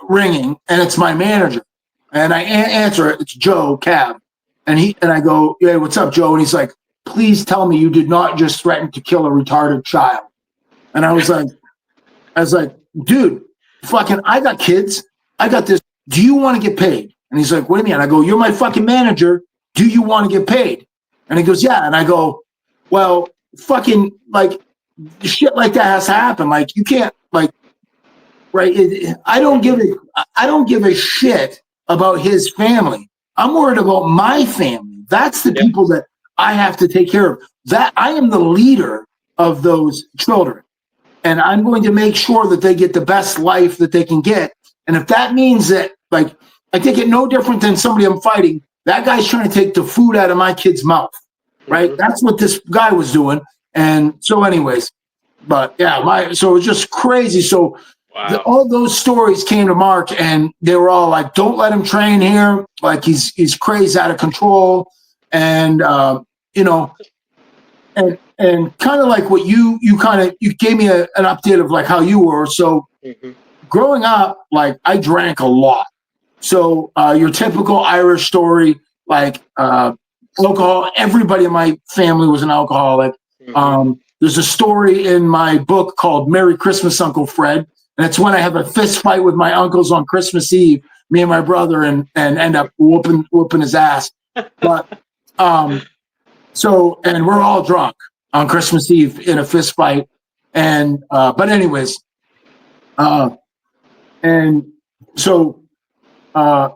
Speaker 2: ringing, and it's my manager. And I answer it. It's Joe Cab. And I go, yeah, what's up, Joe? And he's like, please tell me you did not just threaten to kill a retarded child. And I was like, dude, fucking, I got kids. I got this. Do you want to get paid? And he's like, what do you mean? I go, you're my fucking manager. Do you want to get paid? And he goes, yeah. And I go, well, fucking, like, shit like that has to happen. Like, you can't, like, right? I don't give a shit about his family. I'm worried about my family. That's the people that I have to take care of. That I am the leader of those children, and I'm going to make sure that they get the best life that they can get. And if that means that, like, I take it no different than somebody I'm fighting. That guy's trying to take the food out of my kid's mouth, right? Mm-hmm. That's what this guy was doing. And so, anyways, but yeah, so it was just crazy. So. Wow. All those stories came to Mark, and they were all like, don't let him train here. Like, he's crazy, out of control. And, you know, and kind of like what you gave me an update of like how you were. So growing up, like, I drank a lot. So your typical Irish story, like alcohol, everybody in my family was an alcoholic. There's a story in my book called Merry Christmas, Uncle Fred. And it's when I have a fist fight with my uncles on Christmas Eve, me and my brother, and end up whooping his ass. But so, and we're all drunk on Christmas Eve in a fist fight. And but anyways, and so I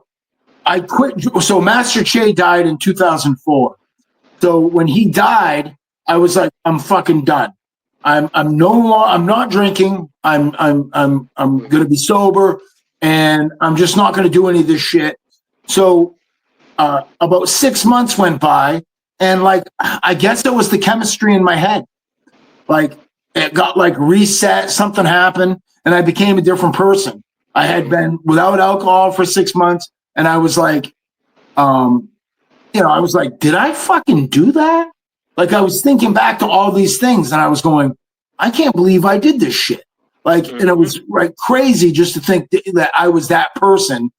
Speaker 2: quit. So Master Che died in 2004. So when he died, I was like, I'm fucking done. I'm not drinking. I'm gonna be sober, and I'm just not gonna do any of this shit. So about 6 months went by, and like, I guess it was the chemistry in my head. Like, it got like reset, something happened, and I became a different person. I had been without alcohol for 6 months, and I was like, you know, I was like, did I fucking do that? Like, I was thinking back to all these things, and I was going, I can't believe I did this shit. Like, and it was like crazy just to think that I was that person.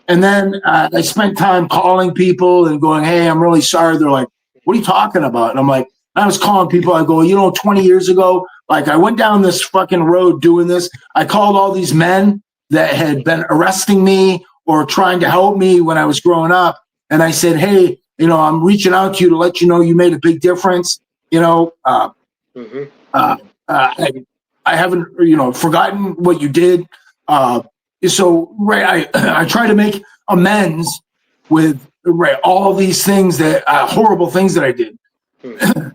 Speaker 2: And then I spent time calling people and going, hey, I'm really sorry. They're like, what are you talking about? And I'm like, I was calling people. I go, you know, 20 years ago, like, I went down this fucking road doing this. I called all these men that had been arresting me or trying to help me when I was growing up. And I said, hey, you know, I'm reaching out to you to let you know you made a big difference. You know, I haven't, you know, forgotten what you did. So, right, I try to make amends with, right, all these things that horrible things that I did.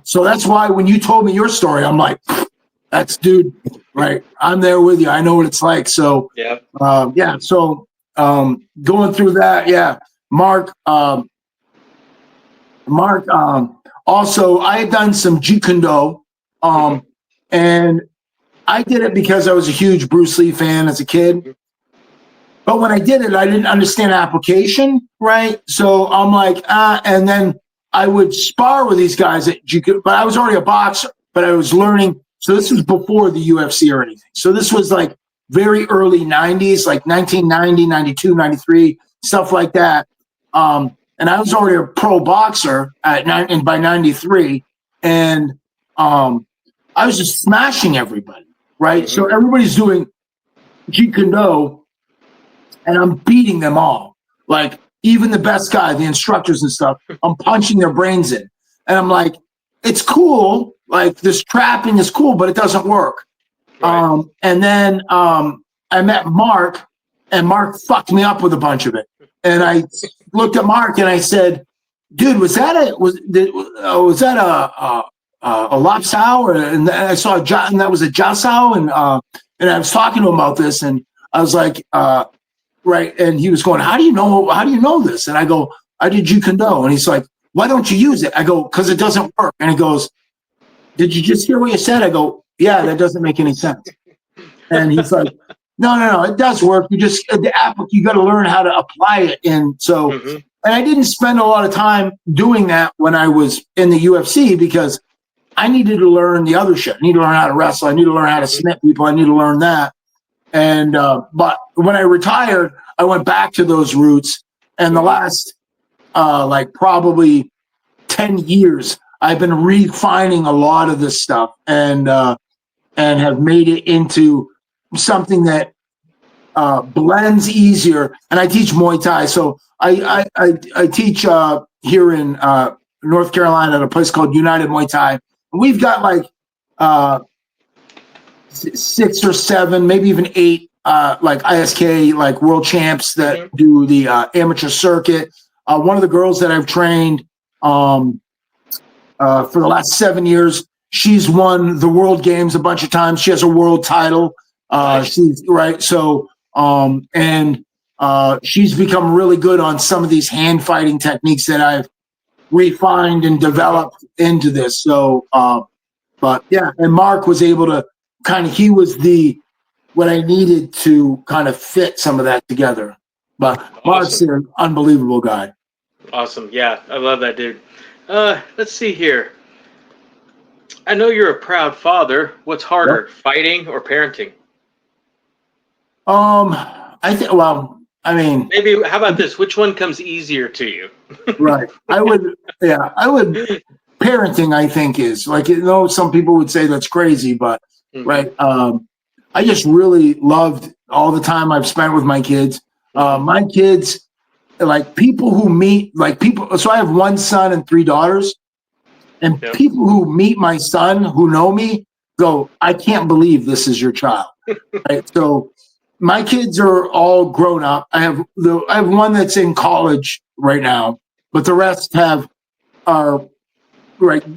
Speaker 2: So that's why when you told me your story, I'm like, that's, dude, right? I'm there with you. I know what it's like. So yeah. So going through that, yeah. Mark. Also, I had done some Jeet Kune Do, and I did it because I was a huge Bruce Lee fan as a kid. But when I did it, I didn't understand application, right? So I'm like, and then I would spar with these guys at Jeet Kune Do, but I was already a boxer, but I was learning. So this was before the UFC or anything. So this was like very early 90s, like 1990, 92, 93, stuff like that. And I was already a pro boxer and by 93. And I was just smashing everybody, right? So everybody's doing Jeet Kune Do, and I'm beating them all. Like, even the best guy, the instructors and stuff, I'm punching their brains in. And I'm like, it's cool. Like, this trapping is cool, but it doesn't work. Right. And then I met Mark, and Mark fucked me up with a bunch of it. And I looked at Mark and I said, dude, was that a Lapsao, and I saw and that was a Jasao, and I was talking to him about this, and I was like, right, and he was going, how do you know this? And I go, I did Jeet Kune Do, and he's like, why don't you use it? I go, because it doesn't work. And he goes, did you just hear what you said? I go, yeah, that doesn't make any sense. And he's like, no, it does work. You just you got to learn how to apply it. And so, and I didn't spend a lot of time doing that when I was in the UFC because I needed to learn the other shit. I need to learn how to wrestle. I need to learn how to submit people. I need to learn that. And but when I retired, I went back to those roots. And the last like probably 10 years, I've been refining a lot of this stuff and have made it into something that blends easier. And I teach Muay Thai, so I teach here in North Carolina at a place called United Muay Thai. We've got like 6 or 7, maybe even 8 like ISK, like world champs that do the amateur circuit. One of the girls that I've trained for the last 7 years, she's won the world games a bunch of times. She has a world title. She's right. So, she's become really good on some of these hand fighting techniques that I've refined and developed into this. So, but yeah, and Mark was able to he was what I needed to kind of fit some of that together. But Mark's an unbelievable guy.
Speaker 1: Awesome. Yeah, I love that dude. Let's see here. I know you're a proud father. What's harder, fighting or parenting?
Speaker 2: I think, well, I mean,
Speaker 1: maybe, how about this? Which one comes easier to you?
Speaker 2: Right. I would, parenting, I think, is like, some people would say that's crazy, but right. I just really loved all the time I've spent with my kids. My kids, like people who meet, so I have 1 son and 3 daughters. And people who meet my son who know me go, I can't believe this is your child. Right? So my kids are all grown up. I have one that's in college right now, but the rest are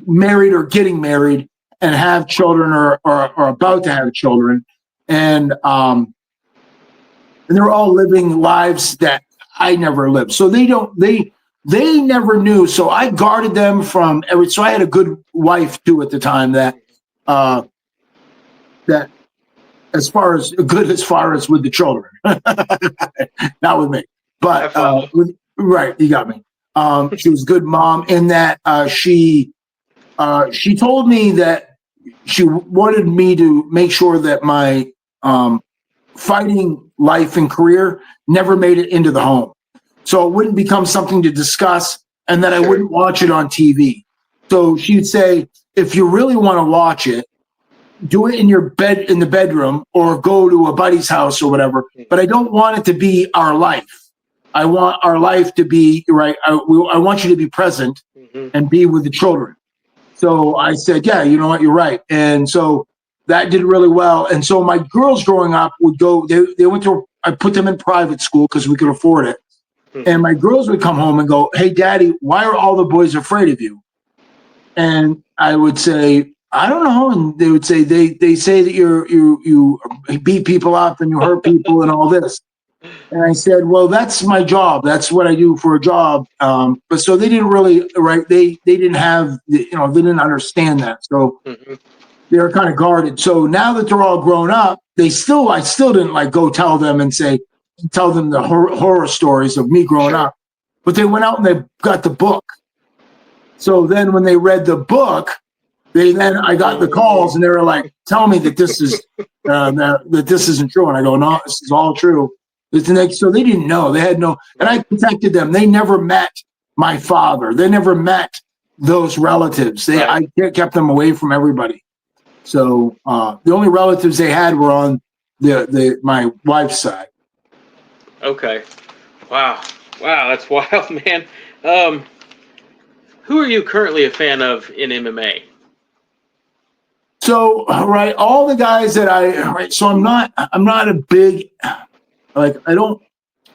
Speaker 2: married or getting married and have children or about to have children. And they're all living lives that I never lived. So they never knew. So I guarded them from so I had a good wife too at the time that as far as with the children, not with me, but you got me. She was a good mom in that she told me that she wanted me to make sure that my fighting life and career never made it into the home. So it wouldn't become something to discuss and that I wouldn't watch it on TV. So she'd say, if you really want to watch it, do it in your bed, in the bedroom, or go to a buddy's house or whatever. But I don't want it to be our life. I want our life to be right. I want you to be present and be with the children. So I said, yeah, you know what? You're right. And so that did really well. And so my girls growing up would go, they went to, I put them in private school because we could afford it. And my girls would come home and go, hey, Daddy, why are all the boys afraid of you? And I would say, I don't know. And they would say, they say that you beat people up and you hurt people and all this. And I said, well, that's my job. That's what I do for a job. But so they didn't really, they didn't have, they didn't understand that. So they were kind of guarded. So now that they're all grown up, I still didn't go tell them the horror stories of me growing up. But they went out and they got the book. So then when they read the book, I got the calls and they were like, tell me that this is that this isn't true. And I go, no, this is all true. So they didn't know. They had no, and I protected them. They never met my father. They never met those relatives. I kept them away from everybody. So the only relatives they had were on my wife's side.
Speaker 1: Okay. Wow, that's wild, man. Who are you currently a fan of in MMA?
Speaker 2: So, all the guys that so I'm not a big, I don't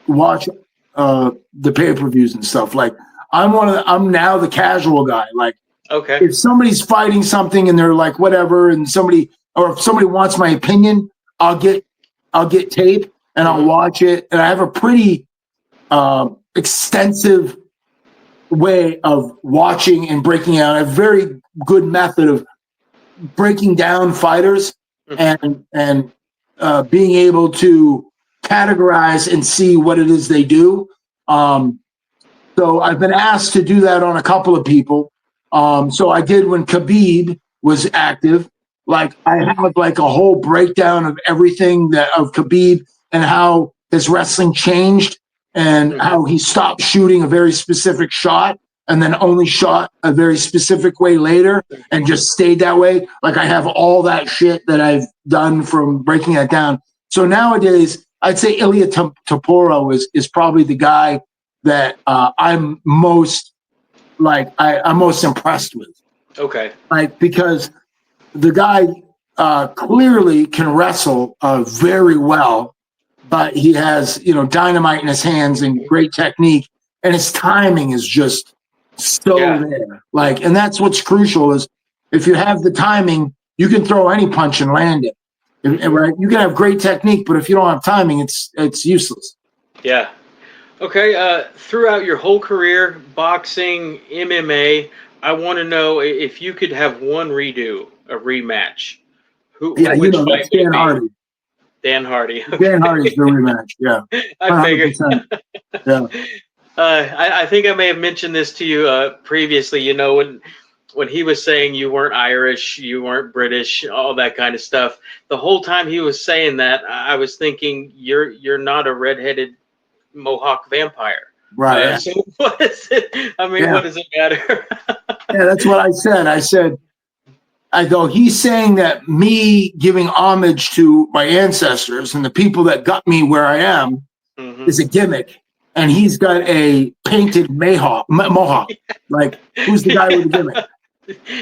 Speaker 2: watch the pay-per-views and stuff. I'm now the casual guy.
Speaker 1: Okay.
Speaker 2: If somebody's fighting something and they're like whatever, and if somebody wants my opinion, I'll get tape and I'll watch it. And I have a pretty extensive way of watching and breaking out. A very good method of breaking down fighters and being able to categorize and see what it is they do. So I've been asked to do that on a couple of people. So I did when Khabib was active. Like I have like a whole breakdown of everything of Khabib and how his wrestling changed and how he stopped shooting a very specific shot and then only shot a very specific way later and just stayed that way. Like I have all that shit that I've done from breaking that down. So nowadays, I'd say Ilya Toporo is probably the guy that I'm most I'm most impressed with.
Speaker 1: Okay.
Speaker 2: Like because the guy clearly can wrestle very well, but he has dynamite in his hands and great technique, and his timing is just so there. Like, and that's what's crucial is if you have the timing, you can throw any punch and land it. Right? You can have great technique, but if you don't have timing, it's useless.
Speaker 1: Yeah. Okay. Throughout your whole career, boxing, MMA, I want to know if you could have one rematch. Which fight
Speaker 2: That's
Speaker 1: would it
Speaker 2: Dan
Speaker 1: be?
Speaker 2: Hardy.
Speaker 1: Dan Hardy. Okay.
Speaker 2: Dan Hardy's the rematch. Yeah.
Speaker 1: I figured.
Speaker 2: Yeah.
Speaker 1: I think I may have mentioned this to you previously. When he was saying you weren't Irish, you weren't British, all that kind of stuff. The whole time he was saying that, I was thinking you're not a redheaded Mohawk vampire.
Speaker 2: Right.
Speaker 1: So what is it? I mean, what does it matter?
Speaker 2: Yeah, that's what I said. I go, he's saying that me giving homage to my ancestors and the people that got me where I am is a gimmick. And he's got a painted mohawk. Like, who's the guy with the gimmick?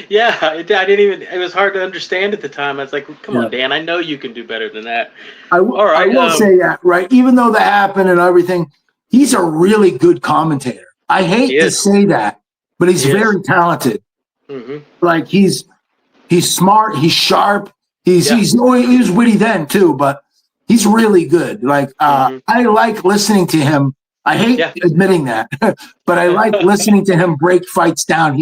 Speaker 1: Yeah, I didn't even. It was hard to understand at the time. I was like, "Come on, Dan, I know you can do better than that."
Speaker 2: All right, I will say that, right? Even though that happened and everything, he's a really good commentator. I hate to say that, but he's very talented. Like he's smart, he's sharp, he was witty then too, but he's really good. Like I like listening to him. I hate admitting that, but I like listening to him break fights down.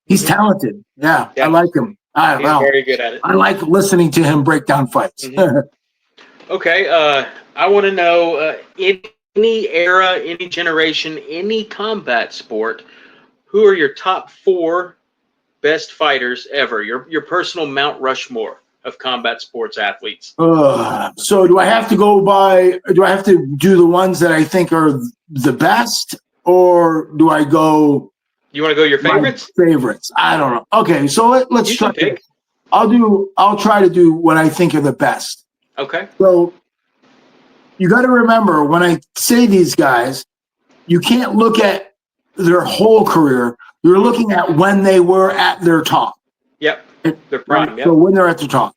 Speaker 2: He's talented. Yeah, I like him.
Speaker 1: He's very good at it.
Speaker 2: I like listening to him break down fights.
Speaker 1: Okay, I want to know any era, any generation, any combat sport, who are your top 4 best fighters ever? Your personal Mount Rushmore of combat sports athletes.
Speaker 2: So do I have to do the ones that I think are the best, or do I go?
Speaker 1: You want to go your favorites?
Speaker 2: Favorites. I don't know. Okay, so let's try. I'll try to do what I think are the best.
Speaker 1: Okay.
Speaker 2: So you got to remember when I say these guys, you can't look at their whole career. You're looking at when they were at their top.
Speaker 1: Yep. Their prime.
Speaker 2: Right? Yep. So when they're at the top.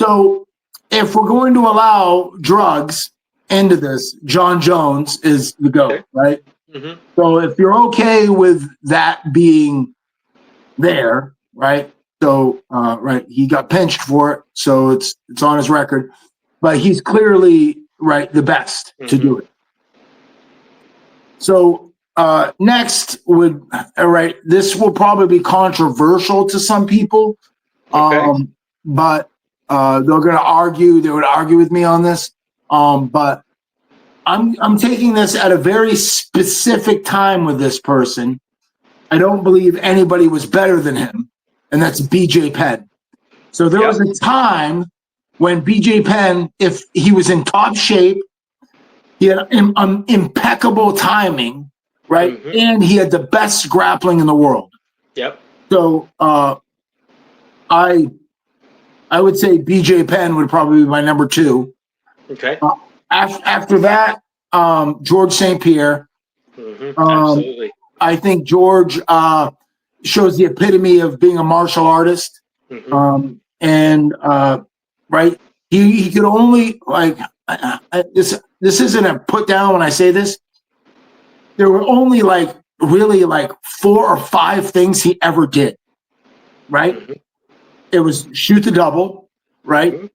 Speaker 2: So if we're going to allow drugs into this, John Jones is the GOAT, right? So if you're okay with that being there, right? So he got pinched for it, so it's on his record, but he's clearly the best to do it. So next this will probably be controversial to some people, but they're going to argue. They would argue with me on this, but I'm taking this at a very specific time with this person. I don't believe anybody was better than him, and that's BJ Penn. So there was a time when BJ Penn, if he was in top shape, he had impeccable timing, right? And he had the best grappling in the world. Yep. So I would say BJ Penn would probably be my number 2.
Speaker 1: Okay.
Speaker 2: After that, George St. Pierre.
Speaker 1: Absolutely.
Speaker 2: I think George shows the epitome of being a martial artist. And he could only this isn't a put down when I say this. There were only really 4 or 5 things he ever did. right?
Speaker 1: Mm-hmm.
Speaker 2: It was shoot the double, right?
Speaker 1: Mm-hmm.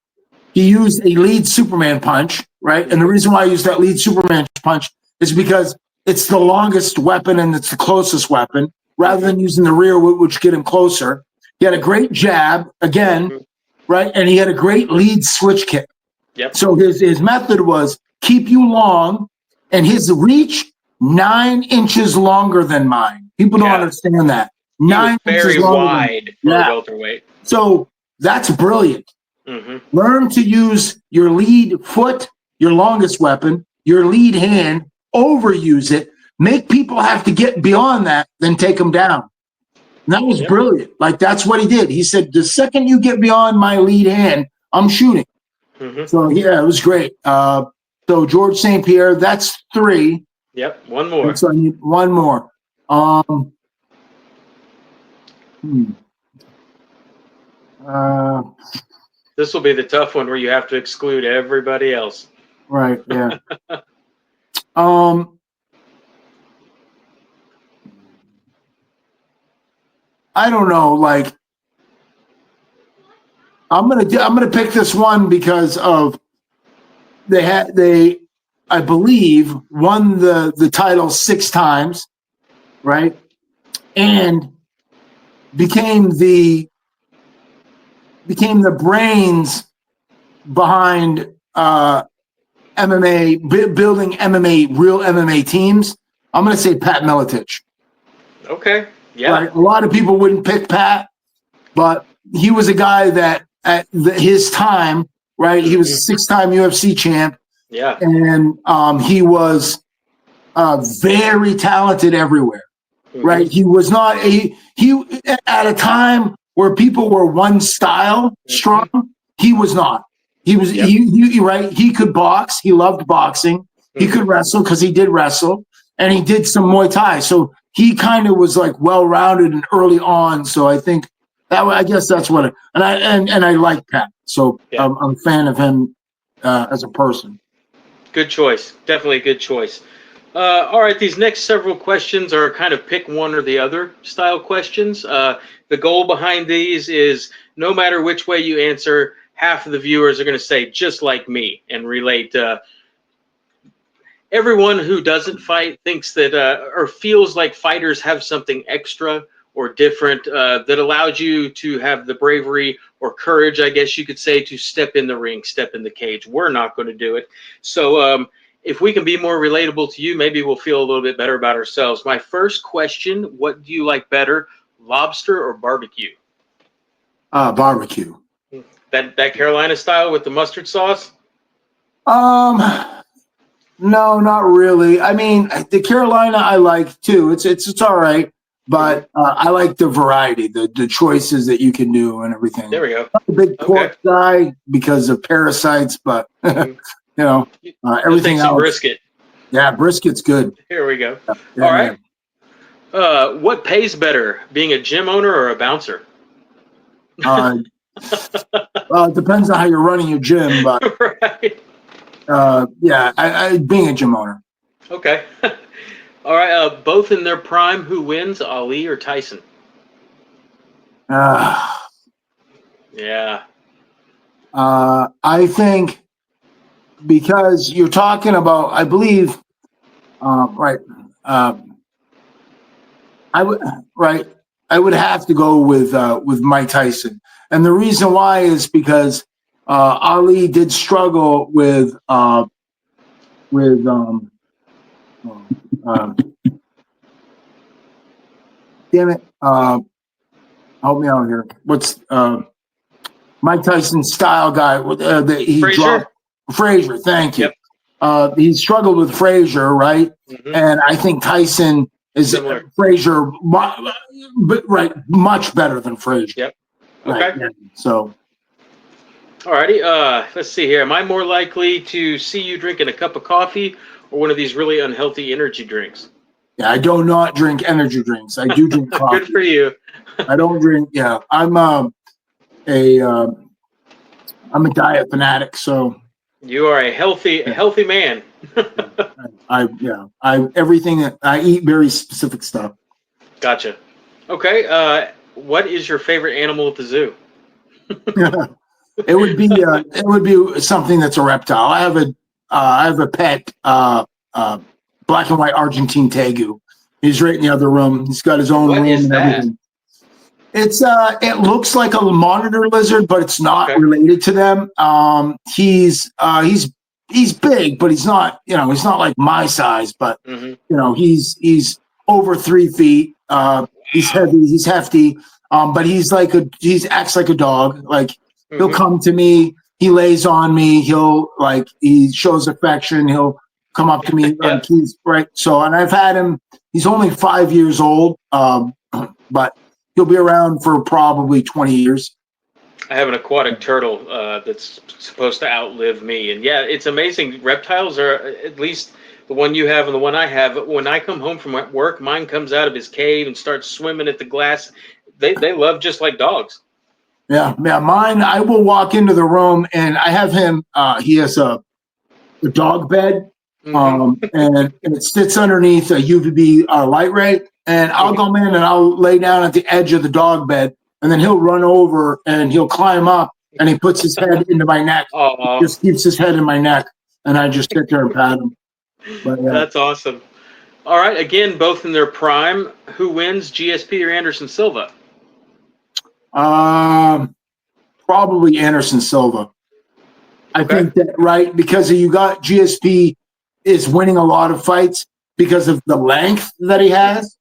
Speaker 2: He used a lead Superman punch, right? And the reason why I used that lead Superman punch is because it's the longest weapon and it's the closest weapon, rather than using the rear, which get him closer. He had a great jab, again,
Speaker 1: Mm-hmm.
Speaker 2: right? And he had a great lead switch kick.
Speaker 1: Yep.
Speaker 2: So his method was keep you long, and his reach 9 inches longer than mine. People don't understand that.
Speaker 1: He was
Speaker 2: 9 inches
Speaker 1: very
Speaker 2: longer
Speaker 1: wide for a welterweight.
Speaker 2: So that's brilliant.
Speaker 1: Mm-hmm.
Speaker 2: Learn to use your lead foot, your longest weapon, your lead hand, overuse it, make people have to get beyond that, then take them down. And that was brilliant. Like, that's what he did. He said, the second you get beyond my lead hand, I'm shooting.
Speaker 1: Mm-hmm.
Speaker 2: So, yeah, it was great. So, George St. Pierre, that's 3.
Speaker 1: Yep, one more.
Speaker 2: So I need one more.
Speaker 1: This will be the tough one where you have to exclude everybody else.
Speaker 2: Right, yeah. I don't know. Like, I'm gonna pick this one because of they I believe won the title 6 times, right? And became the brains behind MMA, building MMA, real MMA teams. I'm gonna say Pat Miletich.
Speaker 1: Okay. Yeah.
Speaker 2: Like, a lot of people wouldn't pick Pat, but he was a guy that at his time, right? He was a 6-time UFC champ.
Speaker 1: Yeah.
Speaker 2: And he was very talented everywhere, right? He was not he at a time where people were one style strong. He was not. He was he right. He could box. He loved boxing. He could wrestle because he did wrestle, and he did some Muay Thai. So he kind of was like well-rounded and early on. So I think that I guess that's what. And I like Pat. So I'm a fan of him as a person.
Speaker 1: Good choice. Definitely a good choice. All right, these next several questions are kind of pick one or the other style questions. The goal behind these is no matter which way you answer, half of the viewers are going to say just like me and relate. Everyone who doesn't fight thinks that or feels like fighters have something extra or different that allows you to have the bravery or courage, I guess you could say, to step in the ring, step in the cage. We're not going to do it. So if we can be more relatable to you, maybe we'll feel a little bit better about ourselves. My first question, what do you like better, lobster or barbecue?
Speaker 2: Barbecue.
Speaker 1: That Carolina style with the mustard sauce?
Speaker 2: No, not really. I mean, the Carolina I like too. It's all right, but I like the variety, the choices that you can do and everything.
Speaker 1: There we go.
Speaker 2: Not a big pork guy because of parasites, but you know, everything else.
Speaker 1: Brisket.
Speaker 2: Yeah, brisket's good.
Speaker 1: Here we go.
Speaker 2: Yeah,
Speaker 1: all right. What pays better, being a gym owner or a bouncer?
Speaker 2: Well, it depends on how you're running your gym, but
Speaker 1: right.
Speaker 2: Yeah, I being a gym owner.
Speaker 1: Okay. All right. Both in their prime, who wins, Ali or Tyson? Yeah.
Speaker 2: I think because you're talking about, I believe, right. I would have to go with Mike Tyson, and the reason why is because Ali did struggle with damn it, help me out here. What's Mike Tyson's style guy? He
Speaker 1: Frazier?
Speaker 2: Frazier, thank you.
Speaker 1: Yep.
Speaker 2: He struggled with Frazier, right? And I think Tyson is Frazier, right? Much better than Frazier.
Speaker 1: Yep.
Speaker 2: Okay.
Speaker 1: Right,
Speaker 2: yeah. So.
Speaker 1: Alrighty. Let's see here. Am I more likely to see you drinking a cup of coffee or one of these really unhealthy energy drinks?
Speaker 2: Yeah, I do not drink energy drinks. I do drink coffee.
Speaker 1: Good for you.
Speaker 2: I don't drink. Yeah, I'm a diet fanatic. So
Speaker 1: you are a healthy man.
Speaker 2: Everything that I eat very specific stuff.
Speaker 1: Gotcha. Okay. What is your favorite animal at the zoo?
Speaker 2: It would be something that's a reptile. I have a pet, black and white Argentine tegu. He's right in the other room. He's got his own
Speaker 1: What
Speaker 2: room
Speaker 1: is
Speaker 2: and
Speaker 1: that?
Speaker 2: everything. It looks like a monitor lizard, but it's not
Speaker 1: Okay.
Speaker 2: related to them. He's big, but he's not, he's not like my size, but
Speaker 1: Hmm.
Speaker 2: he's over 3 feet. He's heavy, he's hefty. But he acts like a dog. Like he'll
Speaker 1: Hmm.
Speaker 2: come to me, he lays on me, he shows affection, he'll come up to me,
Speaker 1: Yeah.
Speaker 2: like he's right. So, and I've had him, he's only 5 years old. But he'll be around for probably 20 years.
Speaker 1: I have an aquatic turtle that's supposed to outlive me, and yeah, it's amazing. Reptiles are, at least the one you have and the one I have. When I come home from work, mine comes out of his cave and starts swimming at the glass. They love just like dogs.
Speaker 2: Yeah, yeah. Mine, I will walk into the room and I have him. He has a dog bed,
Speaker 1: Hmm.
Speaker 2: and it sits underneath a UVB light ray. And I'll
Speaker 1: Hmm.
Speaker 2: go in and I'll lay down at the edge of the dog bed, and then he'll run over and he'll climb up and he puts his head into my neck.
Speaker 1: Oh,
Speaker 2: Just keeps his head in my neck, and I just sit there and pat him. But yeah,
Speaker 1: that's awesome. All right, again, both in their prime. Who wins, GSP or Anderson Silva?
Speaker 2: um, probably Anderson Silva. I
Speaker 1: Okay.
Speaker 2: think that right because you got GSP is winning a lot of fights because of the length that he has,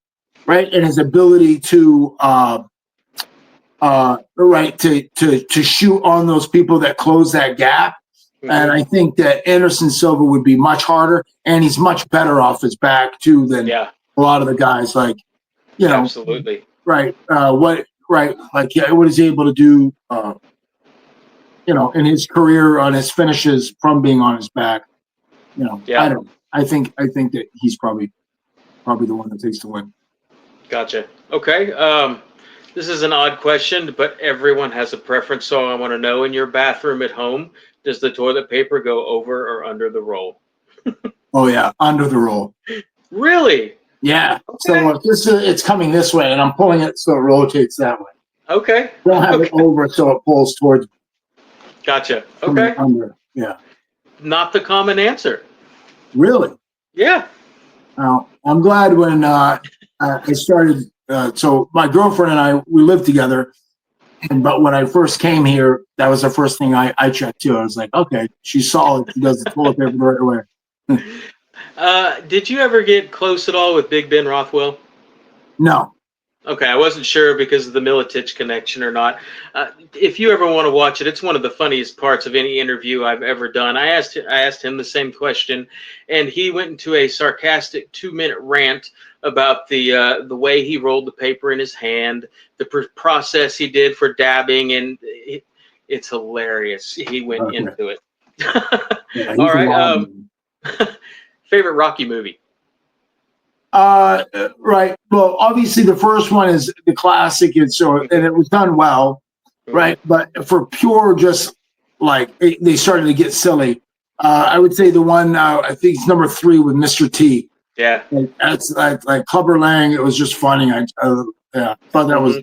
Speaker 2: right, and his ability to right to shoot on those people that close that gap. And
Speaker 1: Hmm.
Speaker 2: I think that Anderson Silva would be much harder, and he's much better off his back too than
Speaker 1: Yeah,
Speaker 2: a lot of the guys. Like
Speaker 1: absolutely.
Speaker 2: right, like what he's able to do. In his career on his finishes from being on his back. I
Speaker 1: Yeah,
Speaker 2: don't. I think that he's probably the one that takes the win.
Speaker 1: gotcha. Okay. This is an odd question, but everyone has a preference, so I want to know, in your bathroom at home, does the toilet paper go over or under the roll?
Speaker 2: Oh yeah, under the roll.
Speaker 1: Really?
Speaker 2: Yeah.
Speaker 1: Okay.
Speaker 2: So it's coming this way, and I'm pulling it so it rotates that way.
Speaker 1: Okay.
Speaker 2: Don't have it
Speaker 1: Okay.
Speaker 2: over so it pulls towards
Speaker 1: Gotcha.
Speaker 2: coming
Speaker 1: Okay.
Speaker 2: under. Yeah.
Speaker 1: Not the common answer.
Speaker 2: Really.
Speaker 1: Yeah.
Speaker 2: I'm glad when I started. So my girlfriend and I, we lived together. But when I first came here, that was the first thing I checked too. I was like, okay, she's solid. She does the toilet paper the right way.
Speaker 1: Did you ever get close at all with Big Ben Rothwell?
Speaker 2: No.
Speaker 1: Okay, I wasn't sure because of the Militich connection or not. If you ever want to watch it, it's one of the funniest parts of any interview I've ever done. I asked him the same question, and he went into a sarcastic 2-minute rant about the way he rolled the paper in his hand, the process he did for dabbing, and it's hilarious. He went
Speaker 2: Okay.
Speaker 1: into it.
Speaker 2: Yeah,
Speaker 1: All
Speaker 2: he's a
Speaker 1: right.
Speaker 2: wild.
Speaker 1: Favorite Rocky movie?
Speaker 2: Right. Well, obviously the first one is the classic, and it was done well,
Speaker 1: Mhm.
Speaker 2: right? But for pure, just like they started to get silly. I would say the one I think it's number 3 with Mr. T.
Speaker 1: Yeah.
Speaker 2: Like, that's like Clubber Lang. It was just funny. Yeah, thought that was
Speaker 1: Hmm.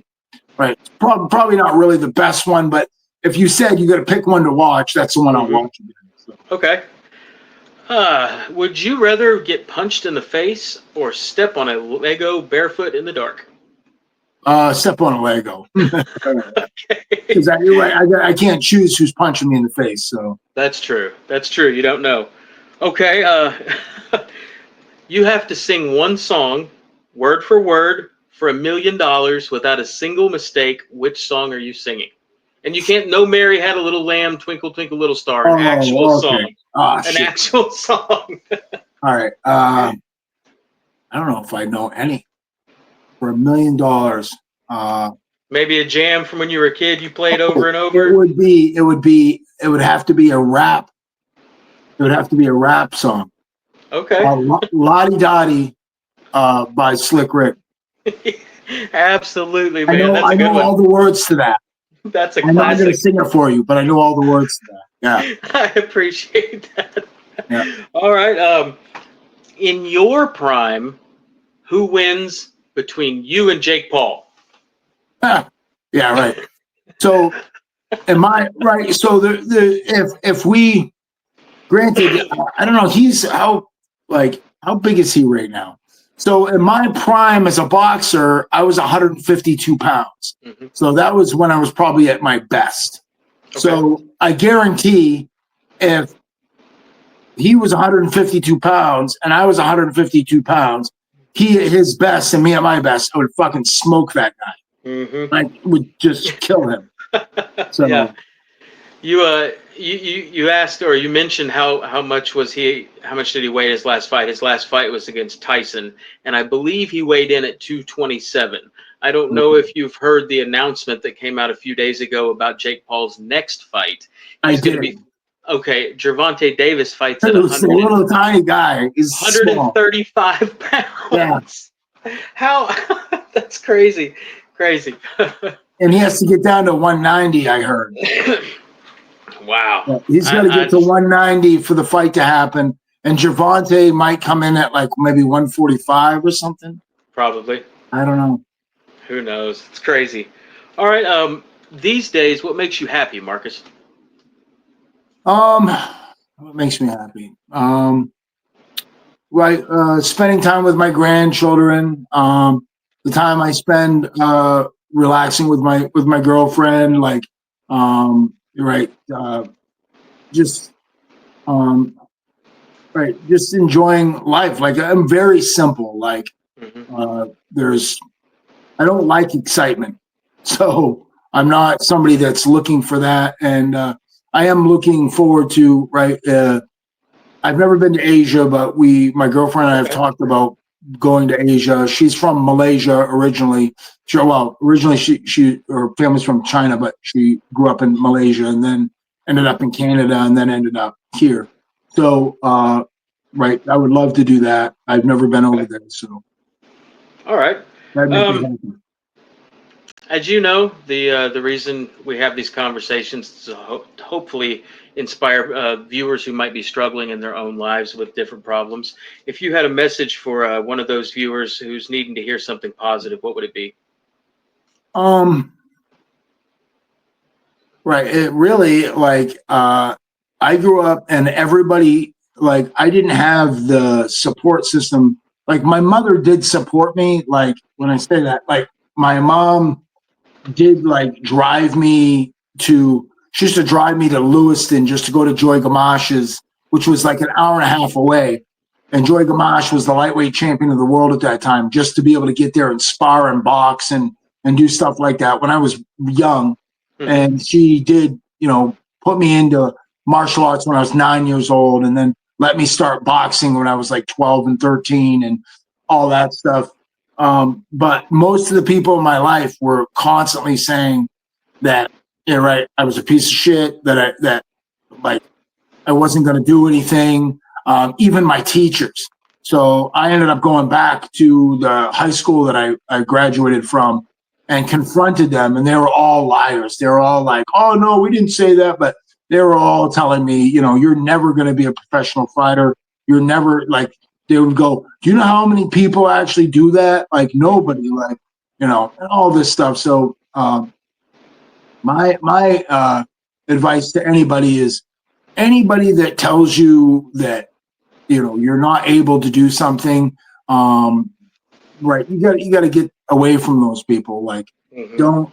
Speaker 2: right. Probably not really the best one, but if you said you got to pick one to watch, that's the one I'll
Speaker 1: Hmm.
Speaker 2: watch again. So.
Speaker 1: Okay. Would you rather get punched in the face or step on a Lego barefoot in the dark?
Speaker 2: Step on a Lego.
Speaker 1: Okay.
Speaker 2: Because you're right. I can't choose who's punching me in the face. So
Speaker 1: That's true. That's true. You don't know. Okay. You have to sing one song, word for $1 million without a single mistake. Which song are you singing? And you can't. No, Mary had a little lamb, twinkle twinkle little star. An actual
Speaker 2: oh, okay.
Speaker 1: song.
Speaker 2: Ah,
Speaker 1: An
Speaker 2: shit.
Speaker 1: actual song.
Speaker 2: All right. I don't know if I know any for $1 million.
Speaker 1: Maybe a jam from when you were a kid you played over and
Speaker 2: It
Speaker 1: over.
Speaker 2: would be. It would have to be a rap. It would have to be a rap song.
Speaker 1: Okay.
Speaker 2: Lottie Dottie by Slick Rick.
Speaker 1: Absolutely,
Speaker 2: I
Speaker 1: man.
Speaker 2: know.
Speaker 1: That's
Speaker 2: I
Speaker 1: a good
Speaker 2: know
Speaker 1: one.
Speaker 2: all the words to that.
Speaker 1: That's a
Speaker 2: I'm not going to
Speaker 1: classic.
Speaker 2: sing it for you, but I know all the words to that. Yeah.
Speaker 1: I appreciate that.
Speaker 2: Yeah.
Speaker 1: All right. In your prime, who wins between you and Jake Paul?
Speaker 2: Yeah, right. So, am I right? So if we granted, I don't know. He's how big is he right now? So in my prime as a boxer, I was 152 pounds.
Speaker 1: Mm-hmm.
Speaker 2: So that was when I was probably at my best.
Speaker 1: Okay.
Speaker 2: So I guarantee if he was 152 pounds and I was 152 pounds, he at his best and me at my best, I would fucking smoke that guy.
Speaker 1: Mm-hmm.
Speaker 2: I would just kill him. So
Speaker 1: Yeah. You asked, or you mentioned how much did he weigh his last fight? His last fight was against Tyson, and I believe he weighed in at 227. I don't know if you've heard the announcement that came out a few days ago about Jake Paul's next fight. He's going to be okay. Gervonta Davis fights at
Speaker 2: a little tiny guy. He's
Speaker 1: 135 pounds. Yeah. How? That's crazy.
Speaker 2: And he has to get down to 190, I heard.
Speaker 1: Wow.
Speaker 2: Yeah, he's got to get to 190 for the fight to happen. And Gervonta might come in at like maybe 145 or something.
Speaker 1: Probably.
Speaker 2: I don't know.
Speaker 1: Who knows? It's crazy. All right. These days, what makes you happy, Marcus?
Speaker 2: What makes me happy? Spending time with my grandchildren. The time I spend relaxing with my girlfriend, like just just enjoying life. Like I'm very simple. Like I don't like excitement, so I'm not somebody that's looking for that. And I am looking forward to I've never been to Asia, but my girlfriend and I have talked about going to Asia. She's from Malaysia originally. Originally her family's from China, but she grew up in Malaysia and then ended up in Canada and then ended up here. So, I would love to do that. I've never been over there, so.
Speaker 1: All right.
Speaker 2: That makes me happy.
Speaker 1: As you know, the reason we have these conversations is to hopefully inspire viewers who might be struggling in their own lives with different problems. If you had a message for one of those viewers who's needing to hear something positive, what would it be?
Speaker 2: It really I grew up and everybody I didn't have the support system. Like my mother did support me. Like when I say that, my mom did drive me to. She used to drive me to Lewiston just to go to Joy Gamash's, which was like an hour and a half away. And Joy Gamache was the lightweight champion of the world at that time, just to be able to get there and spar and box and do stuff like that when I was young. Mm-hmm. And she did, put me into martial arts when I was 9 years old and then let me start boxing when I was like 12 and 13 and all that stuff. But most of the people in my life were constantly saying that, I was a piece of shit, that I wasn't going to do anything, even my teachers. So I ended up going back to the high school that I graduated from and confronted them, and they were all liars. They were all like, oh, no, we didn't say that, but they were all telling me, you're never going to be a professional fighter. You're never, they would go, do you know how many people actually do that? Like nobody, and all this stuff. So my advice to anybody is anybody that tells you that, you're not able to do something, you got to get away from those people. Don't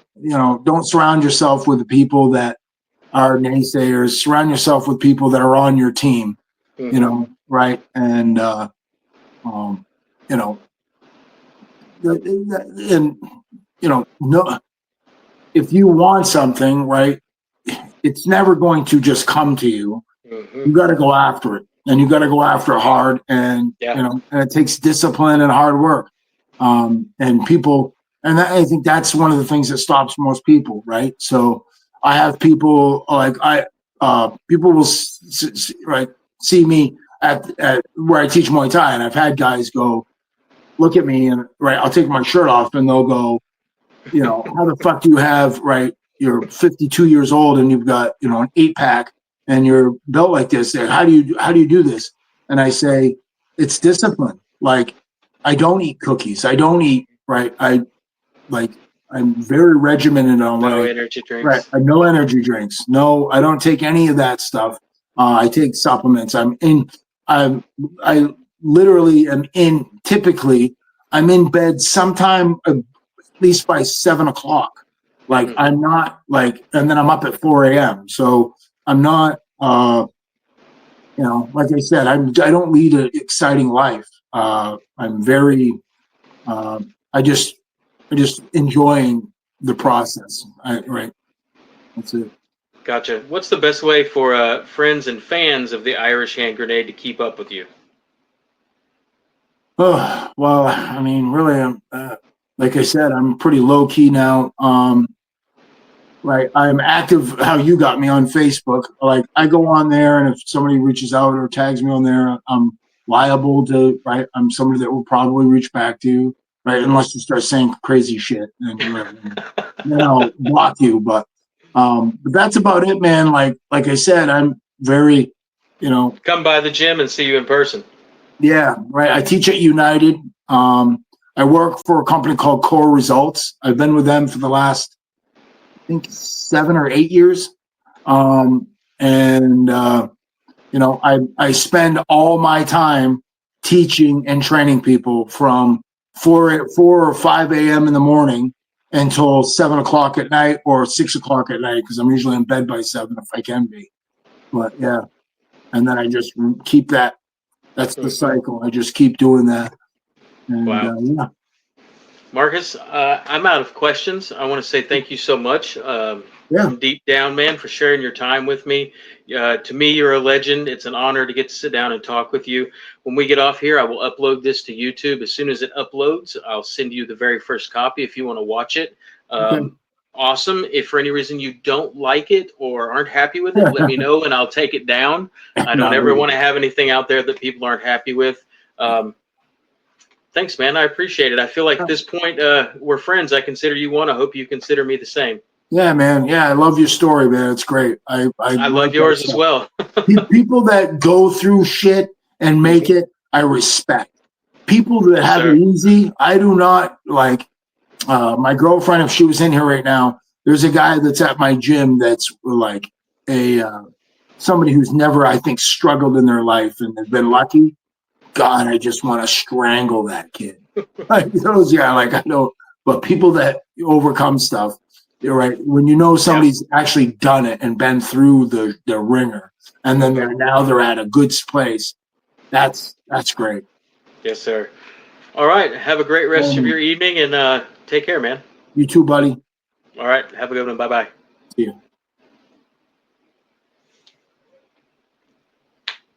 Speaker 2: surround yourself with the people that are naysayers. Surround yourself with people that are on your team, and no, if you want something, it's never going to just come to you. You got to go after it, and you got to go after it hard, and and it takes discipline and hard work. I think that's one of the things that stops most people, right? So I have people people will see me at where I teach Muay Thai, and I've had guys go look at me and I'll take my shirt off and they'll go, how the fuck do you have you're 52 years old and you've got an 8-pack and you're built like this? How do you do this? And I say it's discipline. I don't eat cookies. I don't eat I'm very regimented on
Speaker 1: No
Speaker 2: like,
Speaker 1: energy
Speaker 2: right.
Speaker 1: drinks.
Speaker 2: No energy drinks. No, I don't take any of that stuff. I take supplements. I literally am in, typically, I'm in bed sometime at least by 7 o'clock. Like
Speaker 1: Mhm.
Speaker 2: I'm not like, and then I'm up at 4 a.m. So I'm not, like I said, I don't lead an exciting life. I'm very, I just enjoying the process. Right. That's it.
Speaker 1: Gotcha. What's the best way for friends and fans of the Irish Hand Grenade to keep up with you?
Speaker 2: Oh, well, I mean, really, like I said, I'm pretty low key now. Right. I'm active how you got me on Facebook. Like I go on there and if somebody reaches out or tags me on there, I'm liable to, right. I'm somebody that will probably reach back to you, right? Unless you start saying crazy shit and then I'll block you. But that's about it, man. Like I said, I'm very,
Speaker 1: Come by the gym and see you in person.
Speaker 2: yeah, right. I teach at United. I work for a company called Core Results. I've been with them for the last, I think, 7 or 8 years. And I spend all my time teaching and training people from 4 or 5 a.m. in the morning until 7 o'clock at night or 6 o'clock at night because I'm usually in bed by 7 if I can be. But yeah, and then I just keep that. That's the cycle. I just keep doing that. And
Speaker 1: Wow.
Speaker 2: yeah.
Speaker 1: Marcus, I'm out of questions. I want to say thank you so much
Speaker 2: Yeah.
Speaker 1: from deep down, man, for sharing your time with me. To me, you're a legend. It's an honor to get to sit down and talk with you. When we get off here, I will upload this to YouTube. As soon as it uploads, I'll send you the very first copy if you want to watch it.
Speaker 2: Okay.
Speaker 1: Awesome. If for any reason you don't like it or aren't happy with it, let me know and I'll take it down. I don't ever want to have anything out there that people aren't happy with. Thanks, man. I appreciate it. I feel like at this point, we're friends. I consider you one. I hope you consider me the same.
Speaker 2: Yeah, man. Yeah, I love your story, man. It's great. I
Speaker 1: I
Speaker 2: like
Speaker 1: love
Speaker 2: that
Speaker 1: yours as
Speaker 2: stuff.
Speaker 1: well.
Speaker 2: People that go through shit and make it, I respect. People that
Speaker 1: Yes,
Speaker 2: have
Speaker 1: sir.
Speaker 2: it easy, I do not like. My girlfriend, if she was in here right now, there's a guy that's at my gym that's like a somebody who's never, I think, struggled in their life and has been lucky. God, I just want to strangle that kid. Like those, yeah, like I know, but people that overcome stuff, you're right. When you know somebody's actually done it and been through the ringer, and then they're at a good place, that's great.
Speaker 1: Yes, sir. All right. Have a great rest of your evening and take care, man.
Speaker 2: You too, buddy.
Speaker 1: All right. Have a good one. Bye bye.
Speaker 2: See you.